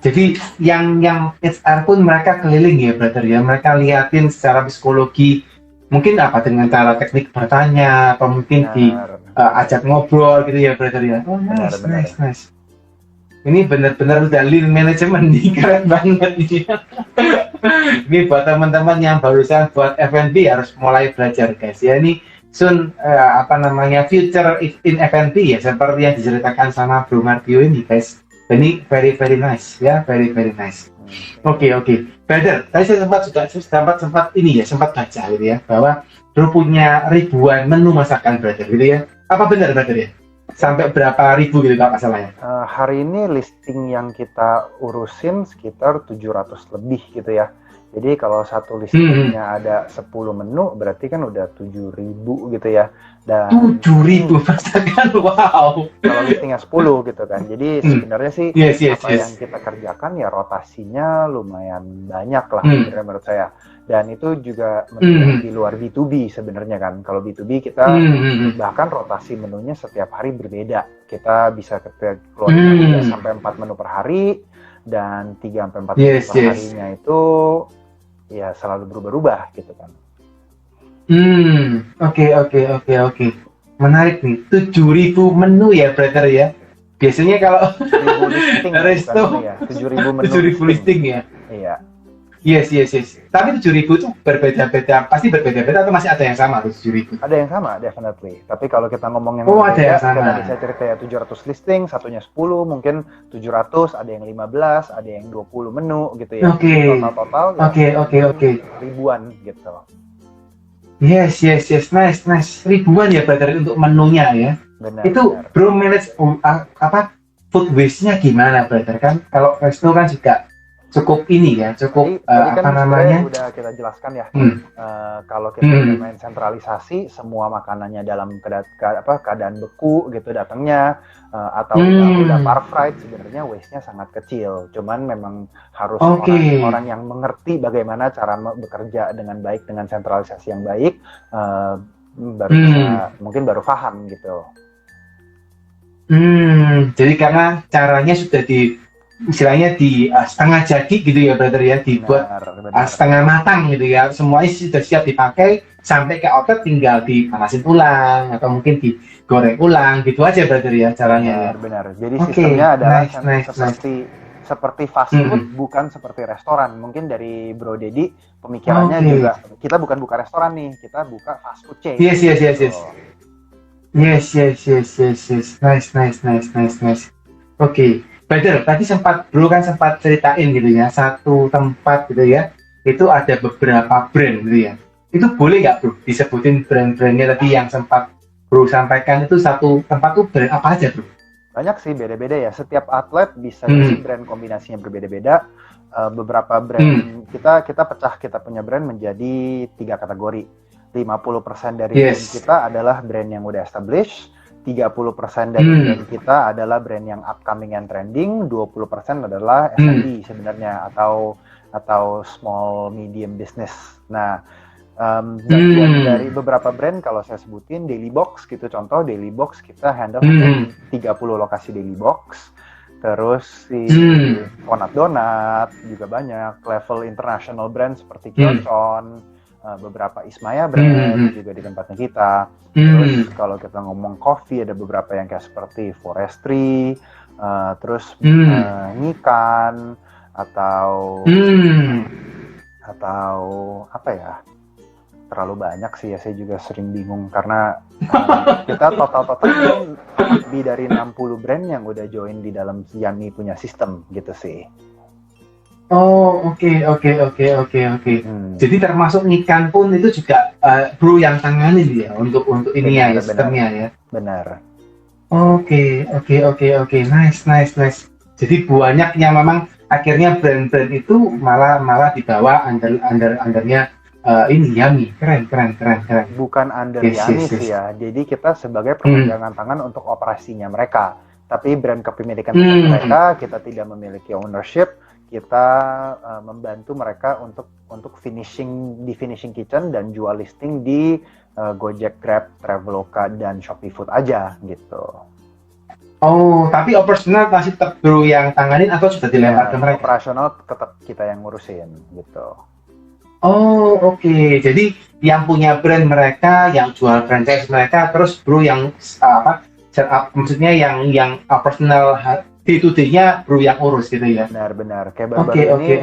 Jadi yang HR pun mereka keliling ya, brother ya. Mereka liatin secara psikologi, mungkin apa dengan cara teknik bertanya, atau mungkin ajak ngobrol gitu ya, brother ya. Nice. Ini benar-benar udah lean management nih, keren banget nih. Ini buat teman-teman yang barusan buat F&B harus mulai belajar, guys ya. Ini soon future in F&B ya, seperti yang diceritakan sama Bro Mardio ini, guys. Ini very nice ya, very nice. Oke. Brother, tadi saya sempat ini ya, sempat baca gitu ya, bahwa Bro punya ribuan menu masakan, brother, gitu ya. Apa benar, brother ya? Sampai berapa ribu gitu kalau nggak salah ya? Hari ini listing yang kita urusin sekitar 700 lebih gitu ya. Jadi kalau satu listingnya ada 10 menu, berarti kan udah 7.000 gitu ya. Dan 7.000 masakan, wow. Kalau listingnya 10 gitu kan. Jadi sebenarnya sih yang kita kerjakan ya rotasinya lumayan banyak lah sebenarnya menurut saya. Dan itu juga di luar B2B sebenarnya kan. Kalau B2B kita bahkan rotasi menunya setiap hari berbeda. Kita bisa keluar 3 sampai 4 menu per hari, dan 3 sampai 4 menu per harinya itu ya selalu berubah-ubah gitu kan. Oke. Menarik nih. 7.000 menu ya, brother ya. Biasanya kalau 7.000 listing resto ya, 7.000 menu 7.000 listing ya. Iya. Yes. Tapi 7.000 itu berbeda-beda, pasti berbeda-beda atau masih ada yang sama tuh 7.000? Ada yang sama, definitely. Tapi kalau kita ngomong yang ada yang sama. Tadi saya cerita ya 700 listing, satunya 10, mungkin 700, ada yang 15, ada yang 20 menu gitu ya. Total. Oke. Ribuan gitu. Yes. Nice. Ribuan ya, brother, untuk menunya ya. Benar. Itu bro manage food waste-nya gimana, brother? Kan kalau resto kan juga cukup ini ya, cukup udah kita jelaskan ya. Kalau kita main sentralisasi, semua makanannya dalam keadaan beku gitu datangnya, atau udah par fried, sebenarnya waste-nya sangat kecil. Cuman memang harus orang yang mengerti bagaimana cara bekerja dengan baik dengan sentralisasi yang baik, mungkin baru paham gitu. Jadi karena caranya sudah istilahnya di setengah jadi gitu ya, brother ya, dibuat setengah matang gitu ya, semuanya sudah siap dipakai, sampai ke outlet tinggal dipanasin ulang atau mungkin digoreng ulang gitu aja, brother ya, caranya. Benar. Jadi sistemnya adalah seperti fast food, bukan seperti restoran. Mungkin dari Bro Dedi pemikirannya juga, kita bukan buka restoran nih, kita buka fast food chain. Yes. Nice. Oke. Brother, tadi Bro sempat ceritain gitu ya, satu tempat gitu ya, itu ada beberapa brand gitu ya. Itu boleh nggak, Bro, disebutin brand-brandnya tadi yang sempat Bro sampaikan, itu satu tempat tuh brand apa aja, Bro? Banyak sih, beda-beda ya. Setiap outlet bisa jadi brand kombinasinya berbeda-beda. Beberapa brand kita punya brand menjadi 3 kategori. 50% dari brand kita adalah brand yang udah established. 30% dari brand kita adalah brand yang upcoming and trending, 20% adalah SMB sebenarnya, atau small medium business. Nah, dari beberapa brand kalau saya sebutin Daily Box gitu, contoh Daily Box kita handle 30 lokasi Daily Box. Terus si Ponat Donat juga banyak, level international brand seperti Kyochon, beberapa Ismaya brand juga di tempatnya kita. Terus kalau kita ngomong coffee, ada beberapa yang kayak seperti Forestry, terus Nikan, atau apa ya, terlalu banyak sih ya, saya juga sering bingung karena kita total lebih dari 60 brand yang udah join di dalam Yummy punya sistem gitu sih. Oke. Jadi termasuk Nikan pun itu juga Bro yang tangani ya untuk ini ya, sistemnya ya. Benar. Oke. Nice. Jadi banyak yang memang akhirnya brand-brand itu malah dibawa undernya ini Yummy. Keren. Bukan under Yummy sih ya. Jadi kita sebagai perpanjangan tangan untuk operasinya mereka. Tapi brand kepemilikan mereka, kita tidak memiliki ownership. Kita membantu mereka untuk finishing kitchen dan jual listing di Gojek, Grab, Traveloka, dan Shopee Food aja gitu. Tapi operasional masih tetap Bro yang tanganin atau sudah dilempar ke mereka? Operasional tetap kita yang ngurusin gitu. Oke. Jadi yang punya brand mereka, yang jual franchise mereka, terus Bro yang setup, maksudnya yang operasional day-to-day-nya Bro yang urus gitu ya? Benar. Kayak baru-baru ini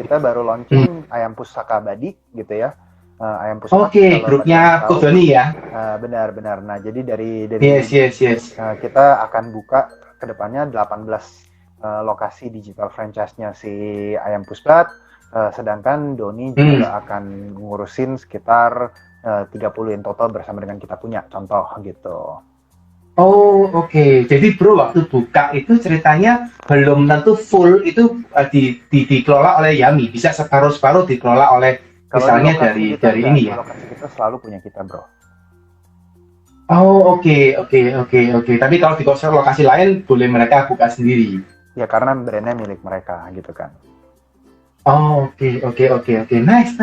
kita baru launching Ayam Pusaka Abadi gitu ya. Ayam Pusaka. Grupnya Kodoni ya? Benar. Nah, jadi dari Yes. Kita akan buka kedepannya 18 lokasi digital franchise-nya si Ayam Pusbat, sedangkan Doni juga akan ngurusin sekitar 30 in total bersama dengan kita punya, contoh gitu. Oh, oke. Jadi bro, waktu buka itu ceritanya belum tentu full itu dikelola oleh Yami. Bisa separuh-separuh dikelola oleh Kalau di misalnya lokasi kita dari enggak, ini di ya. lokasi kita selalu punya kita, bro. Oh, oke. Tapi kalau di lokasi lain boleh mereka buka sendiri. Ya karena brandnya milik mereka gitu kan. Oh, oke. Nice.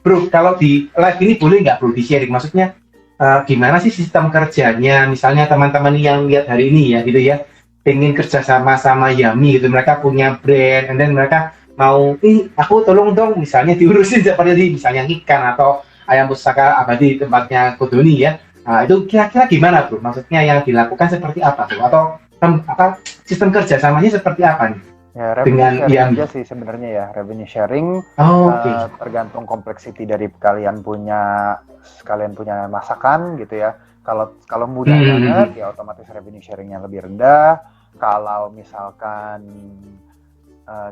Bro, kalau di live ini boleh nggak bro di-sharing? Maksudnya gimana sih sistem kerjanya? Misalnya teman-teman yang lihat hari ini ya gitu ya, pengen kerja sama Yami gitu, mereka punya brand, and then mereka mau, aku tolong dong, misalnya diurusin seperti ini, misalnya ikan atau ayam pusaka abadi tempatnya Kodoni ya. Nah, itu kira-kira gimana bro? Maksudnya yang dilakukan seperti apa tuh? Atau apa sistem kerjasamanya seperti apa nih Ya, revenue dengan sharing Yami? aja sih sebenarnya ya. Revenue sharing Oh, oke. tergantung complexity dari kalian punya masakan gitu ya. Kalau mudah banget ya otomatis revenue sharingnya lebih rendah. Kalau misalkan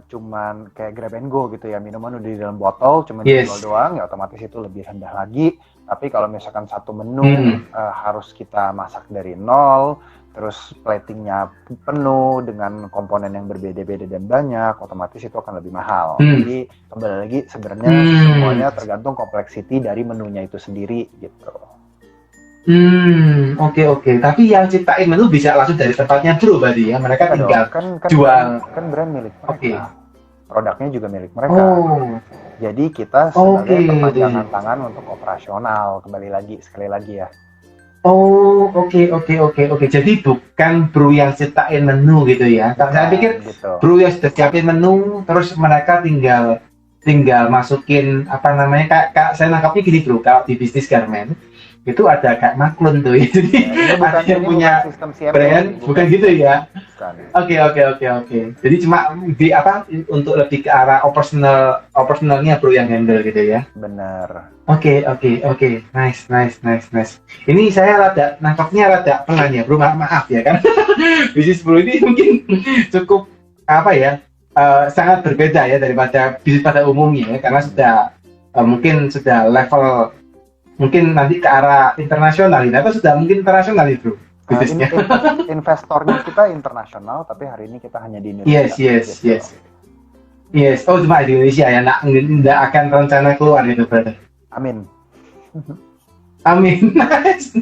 cuman kayak grab and go gitu ya, minuman udah di dalam botol cuman dijual Yes. doang ya otomatis itu lebih rendah lagi. Tapi kalau misalkan satu menu harus kita masak dari nol, terus platingnya penuh dengan komponen yang berbeda-beda dan banyak, otomatis itu akan lebih mahal. Jadi kembali lagi sebenarnya semuanya tergantung kompleksiti dari menunya itu sendiri gitu. Oke. Tapi yang ciptain menu bisa langsung dari tempatnya bro berarti ya. Mereka Enggak dong, tinggal kan jual. brand milik Oke. mereka. Produknya juga milik mereka. Oh, Jadi kita oke. sebagai perpanjangan tangan untuk operasional, sekali lagi ya. Oh, oke. Jadi bukan bro yang ciptain menu gitu ya. Karena saya pikir Gitu. bro yang sudah siapin menu, terus mereka tinggal masukin apa namanya, kayak saya nangkapnya gini bro, kalau di bisnis garment itu ada kayak maklun tuh, jadi ada yang punya sistem CMS, brand, bukan gitu ya. Bukan. Oke. Jadi cuma di apa untuk lebih ke arah operasionalnya bro yang handle gitu ya. Bener. Oke. Nice. Ini saya nangkapnya rada pelan ya bro, maaf ya kan. Bisnis bro ini mungkin cukup apa ya, sangat berbeda ya daripada bisnis pada umumnya ya, karena mungkin sudah level mungkin nanti ke arah internasional ini, atau sudah mungkin internasional itu bro bisnisnya. Investornya kita internasional, tapi hari ini kita hanya di Indonesia. Yes. Oh, cuma di Indonesia ya, nggak akan rencana keluar itu berarti. Amin. Nice.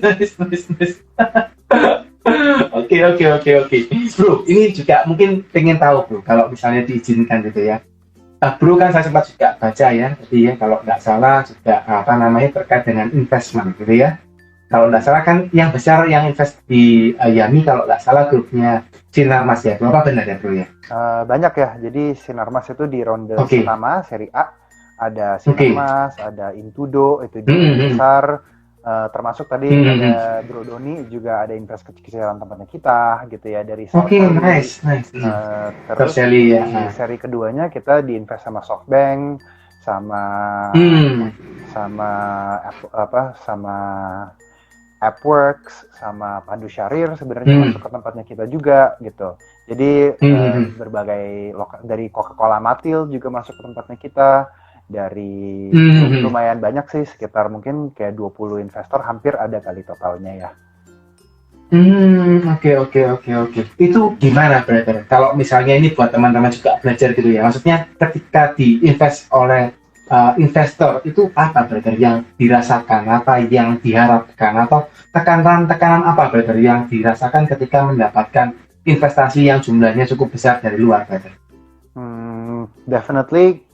Oke. Bro, ini juga mungkin pengen tahu bro, kalau misalnya diizinkan gitu ya. Bro kan saya sempat juga baca ya, jadi ya kalau nggak salah juga apa namanya terkait dengan investment gitu ya. Kalau nggak salah kan yang besar yang invest di Yami kalau nggak salah grupnya Sinarmas ya, apa benar ya bro ya? Banyak ya, jadi Sinarmas itu di ronde pertama seri A ada Sinarmas, ada Intudo itu juga besar. Termasuk tadi ada Bro Doni juga ada invest kecil-kecilan tempatnya kita gitu ya dari nice. Terus di seri keduanya kita diinvest sama SoftBank sama AppWorks sama Pandu Syahrir sebenarnya masuk ke tempatnya kita juga gitu. Jadi berbagai dari Coca-Cola Matil juga masuk ke tempatnya kita. Dari lumayan banyak sih, sekitar mungkin kayak 20 investor hampir ada kali totalnya ya. Oke. Itu gimana brother? Kalau misalnya ini buat teman-teman juga belajar gitu ya. Maksudnya ketika diinvest oleh investor itu apa brother yang dirasakan, apa yang diharapkan, atau tekanan apa brother yang dirasakan ketika mendapatkan investasi yang jumlahnya cukup besar dari luar brother? Definitely.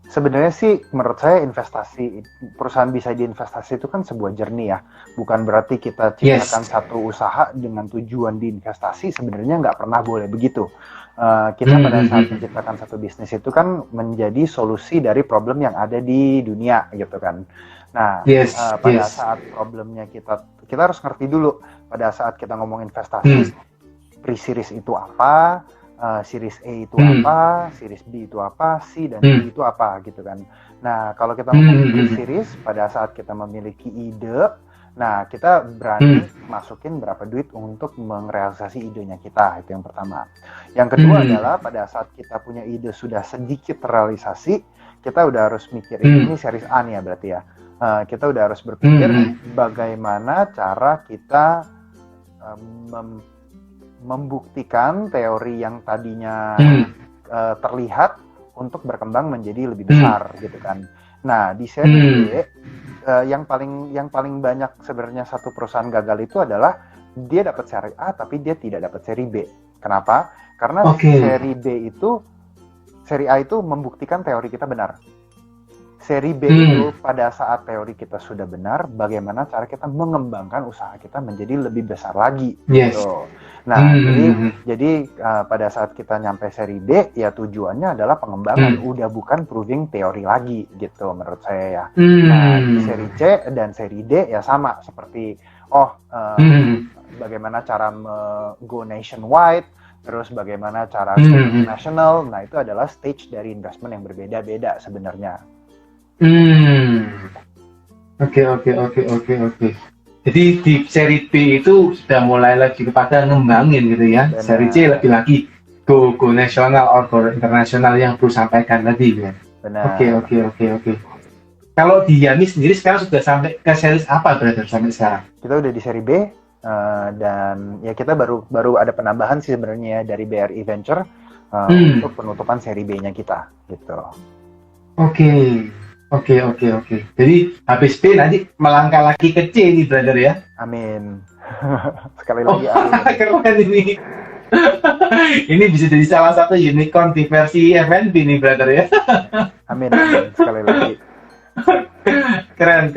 Sebenarnya sih menurut saya perusahaan bisa diinvestasi itu kan sebuah journey ya. Bukan berarti kita ciptakan satu usaha dengan tujuan diinvestasi, sebenarnya nggak pernah boleh begitu. Kita pada saat menciptakan satu bisnis itu kan menjadi solusi dari problem yang ada di dunia gitu kan. Nah, pada saat problemnya kita harus ngerti dulu pada saat kita ngomong investasi, pre-series itu apa, series A itu apa, series B itu apa, C dan D itu apa gitu kan. Nah, kalau kita ngomong pre-series, pada saat kita memiliki ide Nah, kita berani masukin berapa duit untuk merealisasi idenya kita, itu yang pertama. Yang kedua adalah pada saat kita punya ide sudah sedikit terrealisasi, kita udah harus mikirin, ini series A nih ya berarti ya. Kita udah harus berpikir bagaimana cara kita membuktikan teori yang tadinya terlihat untuk berkembang menjadi lebih besar gitu kan. Nah, di seri B yang paling banyak sebenarnya satu perusahaan gagal itu adalah dia dapat seri A tapi dia tidak dapat seri B. Kenapa? Karena seri A itu membuktikan teori kita benar. Seri B itu pada saat teori kita sudah benar, bagaimana cara kita mengembangkan usaha kita menjadi lebih besar lagi. Gitu. Nah, jadi pada saat kita nyampe seri B, ya tujuannya adalah pengembangan, udah bukan proving teori lagi, gitu menurut saya ya. Nah, di seri C dan seri D ya sama, seperti bagaimana cara go nationwide, terus bagaimana cara international. Nah, itu adalah stage dari investment yang berbeda-beda sebenarnya. Oke. Jadi di seri B itu sudah mulai lagi kepada ngembangin gitu ya. Benar. Seri C lebih lagi go nasional or go internasional yang Bro sampaikan tadi ya. Benar. Oke. Kalau di Yami sendiri sekarang sudah sampai ke seri apa brother sampai sekarang? Kita udah di seri B dan ya kita baru ada penambahan sih sebenarnya dari BRI Venture untuk penutupan seri B-nya kita gitu. Oke. Jadi habis B nanti melangkah lagi ke C nih brother ya. Amin. Sekali lagi amin. Keren ini. Ini bisa jadi salah satu unicorn di versi F&B nih brother ya. Amin. Sekali lagi. Keren.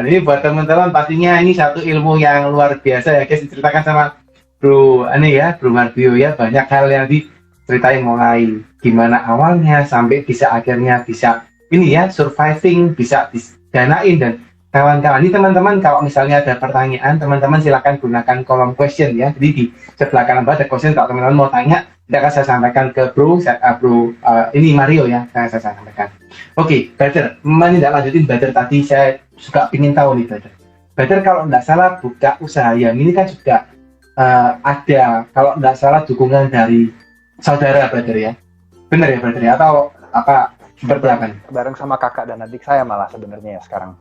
Ini buat teman-teman pastinya ini satu ilmu yang luar biasa ya guys, diceritakan sama Bro Marbio ya, banyak hal yang diceritain mulai gimana awalnya sampai bisa akhirnya bisa ini ya surviving, bisa didanain dan kawan-kawan. Ini teman-teman kalau misalnya ada pertanyaan, teman-teman silakan gunakan kolom question ya. Jadi di sebelah kanan bawah ada question, kalau teman-teman mau tanya, tidak akan saya sampaikan ke ini Mario ya, saya sampaikan. Oke, Brother, menindaklanjutin Brother tadi, saya juga ingin tahu nih Brother kalau tidak salah buka usaha yang ini kan juga ada, kalau tidak salah dukungan dari saudara Brother ya. Benar ya Brother ya? Atau apa? Bareng sama kakak dan adik saya malah sebenarnya ya sekarang.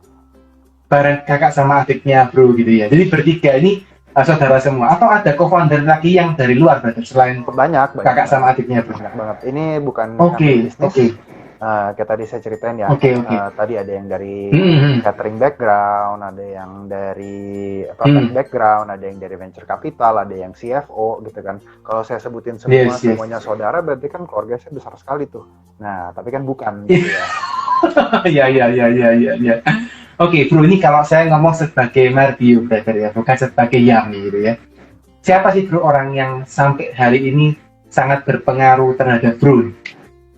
Bareng kakak sama adiknya Bro gitu ya. Jadi bertiga ini saudara semua. Atau ada co-founder lagi yang dari luar Brother selain banyak kakak sama adiknya Bro? Banyak banget. Ini bukan bisnis. Kayak tadi saya ceritain ya. Tadi ada yang dari catering background, ada yang dari background, ada yang dari venture capital, ada yang CFO gitu kan. Kalau saya sebutin semuanya saudara, berarti kan keluarga saya besar sekali tuh. Nah, tapi kan bukan gitu ya. Ya. Oke, Bro, ini kalau saya ngomong sebagai Marbio Brother ya, bukan sebagai Yami gitu ya. Siapa sih Bro orang yang sampai hari ini sangat berpengaruh terhadap Bro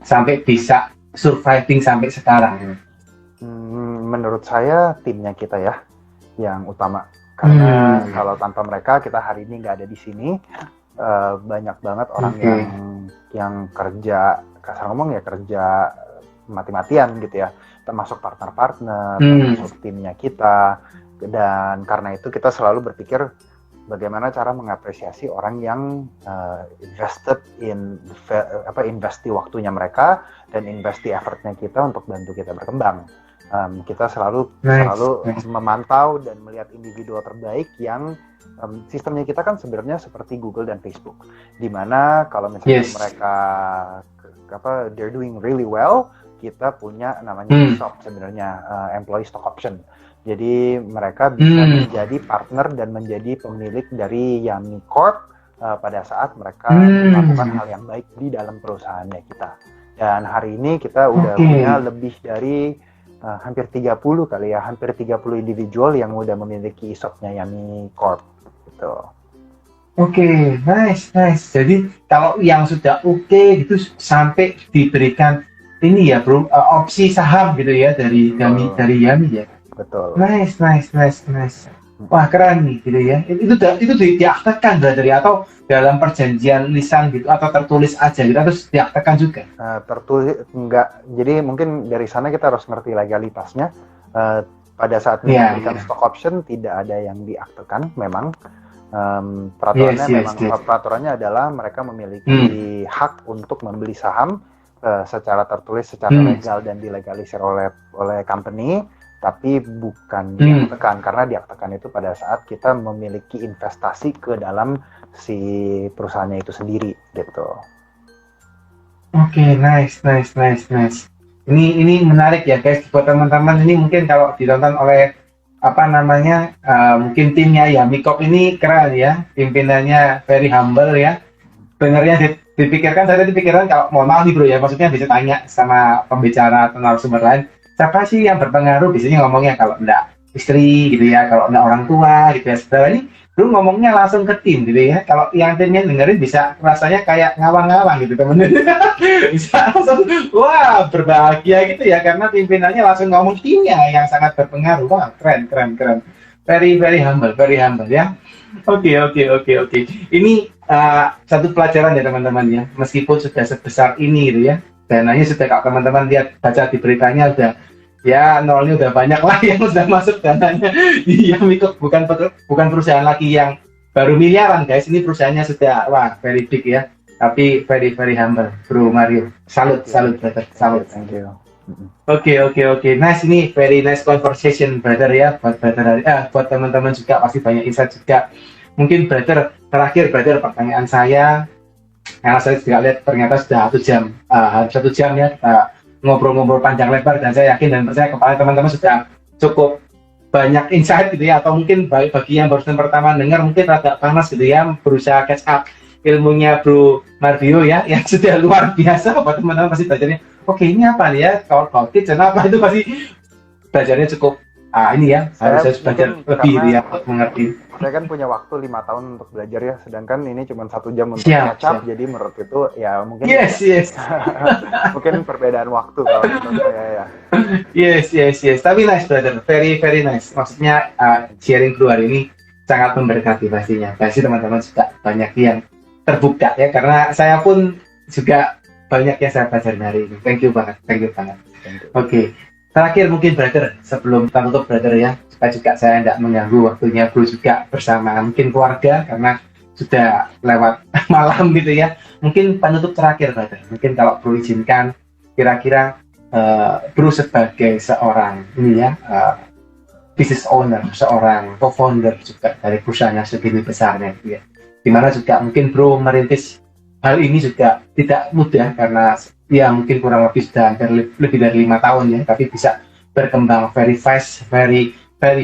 sampai bisa surviving sampai sekarang? Menurut saya timnya kita ya yang utama, karena kalau tanpa mereka kita hari ini nggak ada di sini. Banyak banget orang yang kerja, kasar ngomong ya kerja mati-matian gitu ya, termasuk partner-partner, termasuk timnya kita. Dan karena itu kita selalu berpikir bagaimana cara mengapresiasi orang yang invest di waktunya mereka dan invest di effortnya kita untuk bantu kita berkembang. Kita selalu memantau dan melihat individu terbaik yang sistemnya kita kan sebenarnya seperti Google dan Facebook, di mana kalau misalnya mereka they're doing really well, kita punya namanya ESOP sebenarnya, employee stock option. Jadi mereka bisa menjadi partner dan menjadi pemilik dari Yami Corp pada saat mereka melakukan hal yang baik di dalam perusahaannya kita. Dan hari ini kita udah punya lebih dari hampir 30 kali ya, hampir 30 individual yang udah memiliki ESOP-nya Yami Corp gitu. Oke, nice. Jadi kalau yang sudah itu sampai diberikan ini ya Bro, opsi saham gitu ya dari Yami ya. Betul. Nice. Wah, keren nih gitu ya. Itu diaktekan dari atau dalam perjanjian lisan gitu atau tertulis aja gitu atau diaktekan juga? Tertulis enggak. Jadi mungkin dari sana kita harus ngerti legalitasnya. pada saat memberikan stock option tidak ada yang diaktekan memang. Peraturannya adalah mereka memiliki hak untuk membeli saham secara tertulis, secara legal dan dilegalisir oleh company, tapi bukan diaktekan, karena diaktekan itu pada saat kita memiliki investasi ke dalam si perusahaannya itu sendiri gitu. Oke, nice. Ini menarik ya guys, buat teman-teman. Ini mungkin kalau ditonton oleh mungkin timnya ya, Mikop ini keren ya, pimpinannya very humble ya. Benernya saya dipikirkan, kalau mohon maaf nih bro ya, maksudnya bisa tanya sama pembicara atau narasumber lain, siapa sih yang berpengaruh, biasanya ngomongnya kalau enggak istri gitu ya, kalau enggak orang tua gitu ya. Setelah ini lu ngomongnya langsung ke tim gitu ya, kalau yang timnya dengerin bisa rasanya kayak ngawang-ngawang gitu temen-temen. Bisa langsung wah berbahagia gitu ya, karena pimpinannya langsung ngomong timnya yang sangat berpengaruh. Wah keren, very humble ya. Oke. Ini satu pelajaran ya teman-teman ya, meskipun sudah sebesar ini gitu ya, dananya sudah, kalau teman-teman lihat baca di beritanya udah ya nolnya udah banyak lah yang sudah masuk dananya. Iya, itu bukan perusahaan lagi yang baru miliaran guys, ini perusahaannya sudah wah very big ya, tapi very humble bro Mario. Salut brother, salut. Thank you. Oke. Nice, ini very nice conversation brother ya, buat teman-teman juga pasti banyak insight juga. Mungkin brother terakhir pertanyaan saya, karena saya juga lihat ternyata sudah 1 jam, hampir 1 jam ya kita ngobrol-ngobrol panjang lebar, dan saya yakin dan percaya kepada teman-teman sudah cukup banyak insight gitu ya, atau mungkin bagi yang barusan pertama dengar mungkin agak panas gitu ya, berusaha catch up ilmunya Bro Mario ya, yang sudah luar biasa. Buat teman-teman pasti belajarnya, oke ini apa nih ya, cloud kitchen apa itu, pasti belajarnya cukup ini ya, harus belajar lebih ya untuk mengerti. Saya kan punya waktu 5 tahun untuk belajar ya, sedangkan ini cuma 1 jam untuk catch up, jadi menurut itu ya mungkin yes. mungkin perbedaan waktu kalau menurut saya ya. Yes. Tapi nice brother, very nice. Maksudnya sharing keluar ini sangat memberkati pastinya. Pasti teman-teman juga banyak yang terbuka ya, karena saya pun juga banyak yang saya pelajari hari ini. Thank you banget. Oke. Terakhir mungkin brother, sebelum kita tutup brother ya, supaya juga saya tidak mengganggu waktunya bro juga bersama mungkin keluarga, karena sudah lewat malam gitu ya. Mungkin penutup terakhir brother, mungkin kalau bro izinkan, kira-kira bro sebagai seorang business owner, seorang co-founder juga dari perusahaan yang segini besarnya gitu ya, dimana juga mungkin bro merintis hal ini juga tidak mudah, karena ya mungkin kurang lebih sudah lebih dari 5 tahun ya, tapi bisa berkembang very fast, very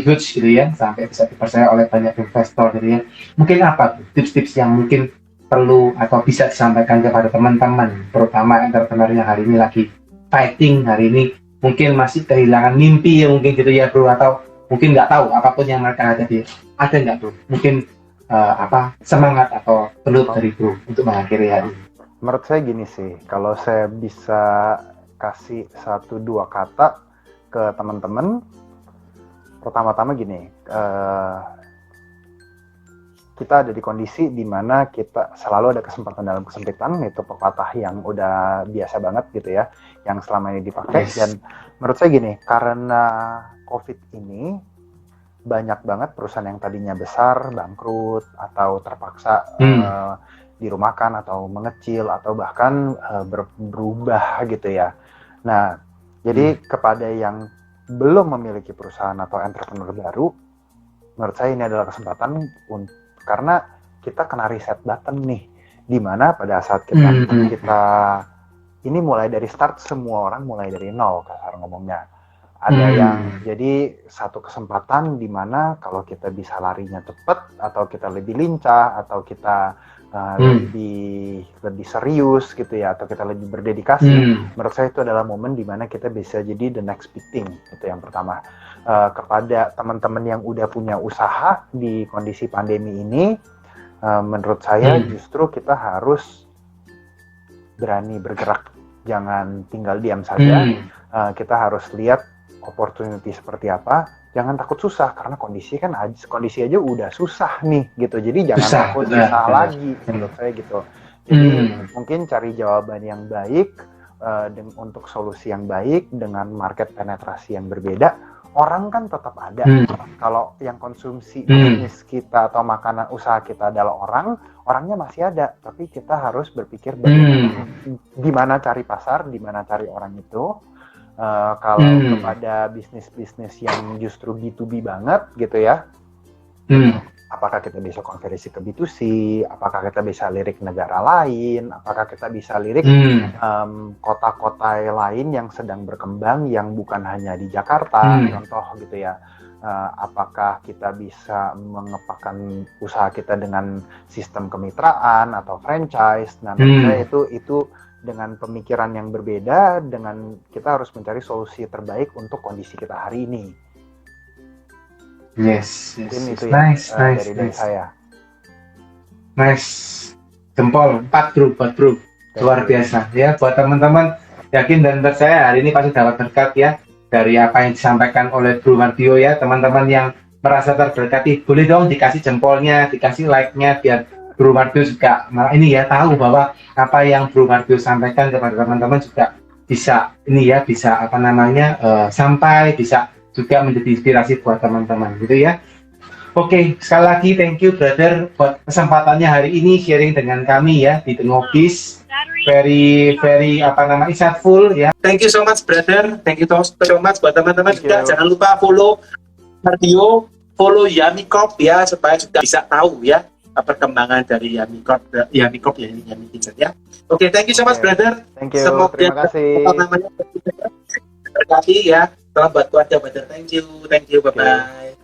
huge gitu ya, sampai bisa dipercaya oleh banyak investor gitu ya. Mungkin apa tips-tips yang mungkin perlu atau bisa disampaikan kepada teman-teman, terutama entrepreneur yang hari ini lagi fighting, hari ini mungkin masih kehilangan mimpi ya mungkin gitu ya bro, atau mungkin nggak tahu apapun yang mereka hadapi, ada nggak bro mungkin semangat atau penutup dari bro untuk mengakhiri hari ini? Menurut saya gini sih, kalau saya bisa kasih 1-2 kata ke teman-teman, pertama-tama gini, kita ada di kondisi di mana kita selalu ada kesempatan dalam kesempitan, itu pepatah yang udah biasa banget gitu ya, yang selama ini dipakai. Dan menurut saya gini, karena COVID ini banyak banget perusahaan yang tadinya besar bangkrut atau terpaksa dirumahkan atau mengecil atau bahkan berubah gitu ya. Nah, jadi kepada yang belum memiliki perusahaan atau entrepreneur baru, menurut saya ini adalah kesempatan karena kita kena reset button nih, dimana pada saat kita ini mulai dari start, semua orang mulai dari nol kasar ngomongnya. Ada yang jadi satu kesempatan di mana kalau kita bisa larinya cepat, atau kita lebih lincah, atau kita lebih serius gitu ya, atau kita lebih berdedikasi, menurut saya itu adalah momen di mana kita bisa jadi the next big thing. Itu yang pertama. Kepada teman-teman yang udah punya usaha di kondisi pandemi ini, menurut saya justru kita harus berani bergerak, jangan tinggal diam saja. Kita harus lihat opportunity seperti apa, jangan takut susah, karena kondisi aja udah susah nih gitu, jadi jangan takut susah lagi menurut saya gitu. Jadi mungkin cari jawaban yang baik untuk solusi yang baik dengan market penetrasi yang berbeda orang kan tetap ada. Kalau yang konsumsi bisnis kita atau makanan usaha kita adalah orangnya masih ada, tapi kita harus berpikir di mana cari pasar, di mana cari orang itu. Kalau kepada bisnis-bisnis yang justru B2B banget gitu ya, apakah kita bisa konversi ke B2C, apakah kita bisa lirik negara lain, apakah kita bisa lirik kota-kota lain yang sedang berkembang yang bukan hanya di Jakarta, contoh gitu ya. Apakah kita bisa mengepakkan usaha kita dengan sistem kemitraan atau franchise. Nah, menurut saya itu dengan pemikiran yang berbeda, dengan kita harus mencari solusi terbaik untuk kondisi kita hari ini. Yes. Itu nice, dari saya. Nice. Jempol 4 bro. Luar biasa ya, buat teman-teman yakin dan percaya hari ini pasti dapat berkat ya dari apa yang disampaikan oleh Bro Mardhio ya. Teman-teman yang merasa terberkati boleh dong dikasih jempolnya, dikasih like-nya biar Bro Mardhio juga ini ya tahu bahwa apa yang Bro Mardhio sampaikan kepada teman-teman juga bisa sampai bisa juga menjadi inspirasi buat teman-teman gitu ya. Oke, sekali lagi thank you brother buat kesempatannya hari ini sharing dengan kami ya di The Ngobis. Very insightful ya. Thank you so much brother. Thank you so much buat teman-teman juga. Jangan lupa follow Mardhio, follow Yummy Corp ya supaya juga bisa tahu ya perkembangan dari Yummy Corp ya Yummy Kitchen ya. Oke, thank you so much brother. Thank you. Semoga terima kasih. Berkati ya. Salam buat keluarga brother. Thank you. Bye bye.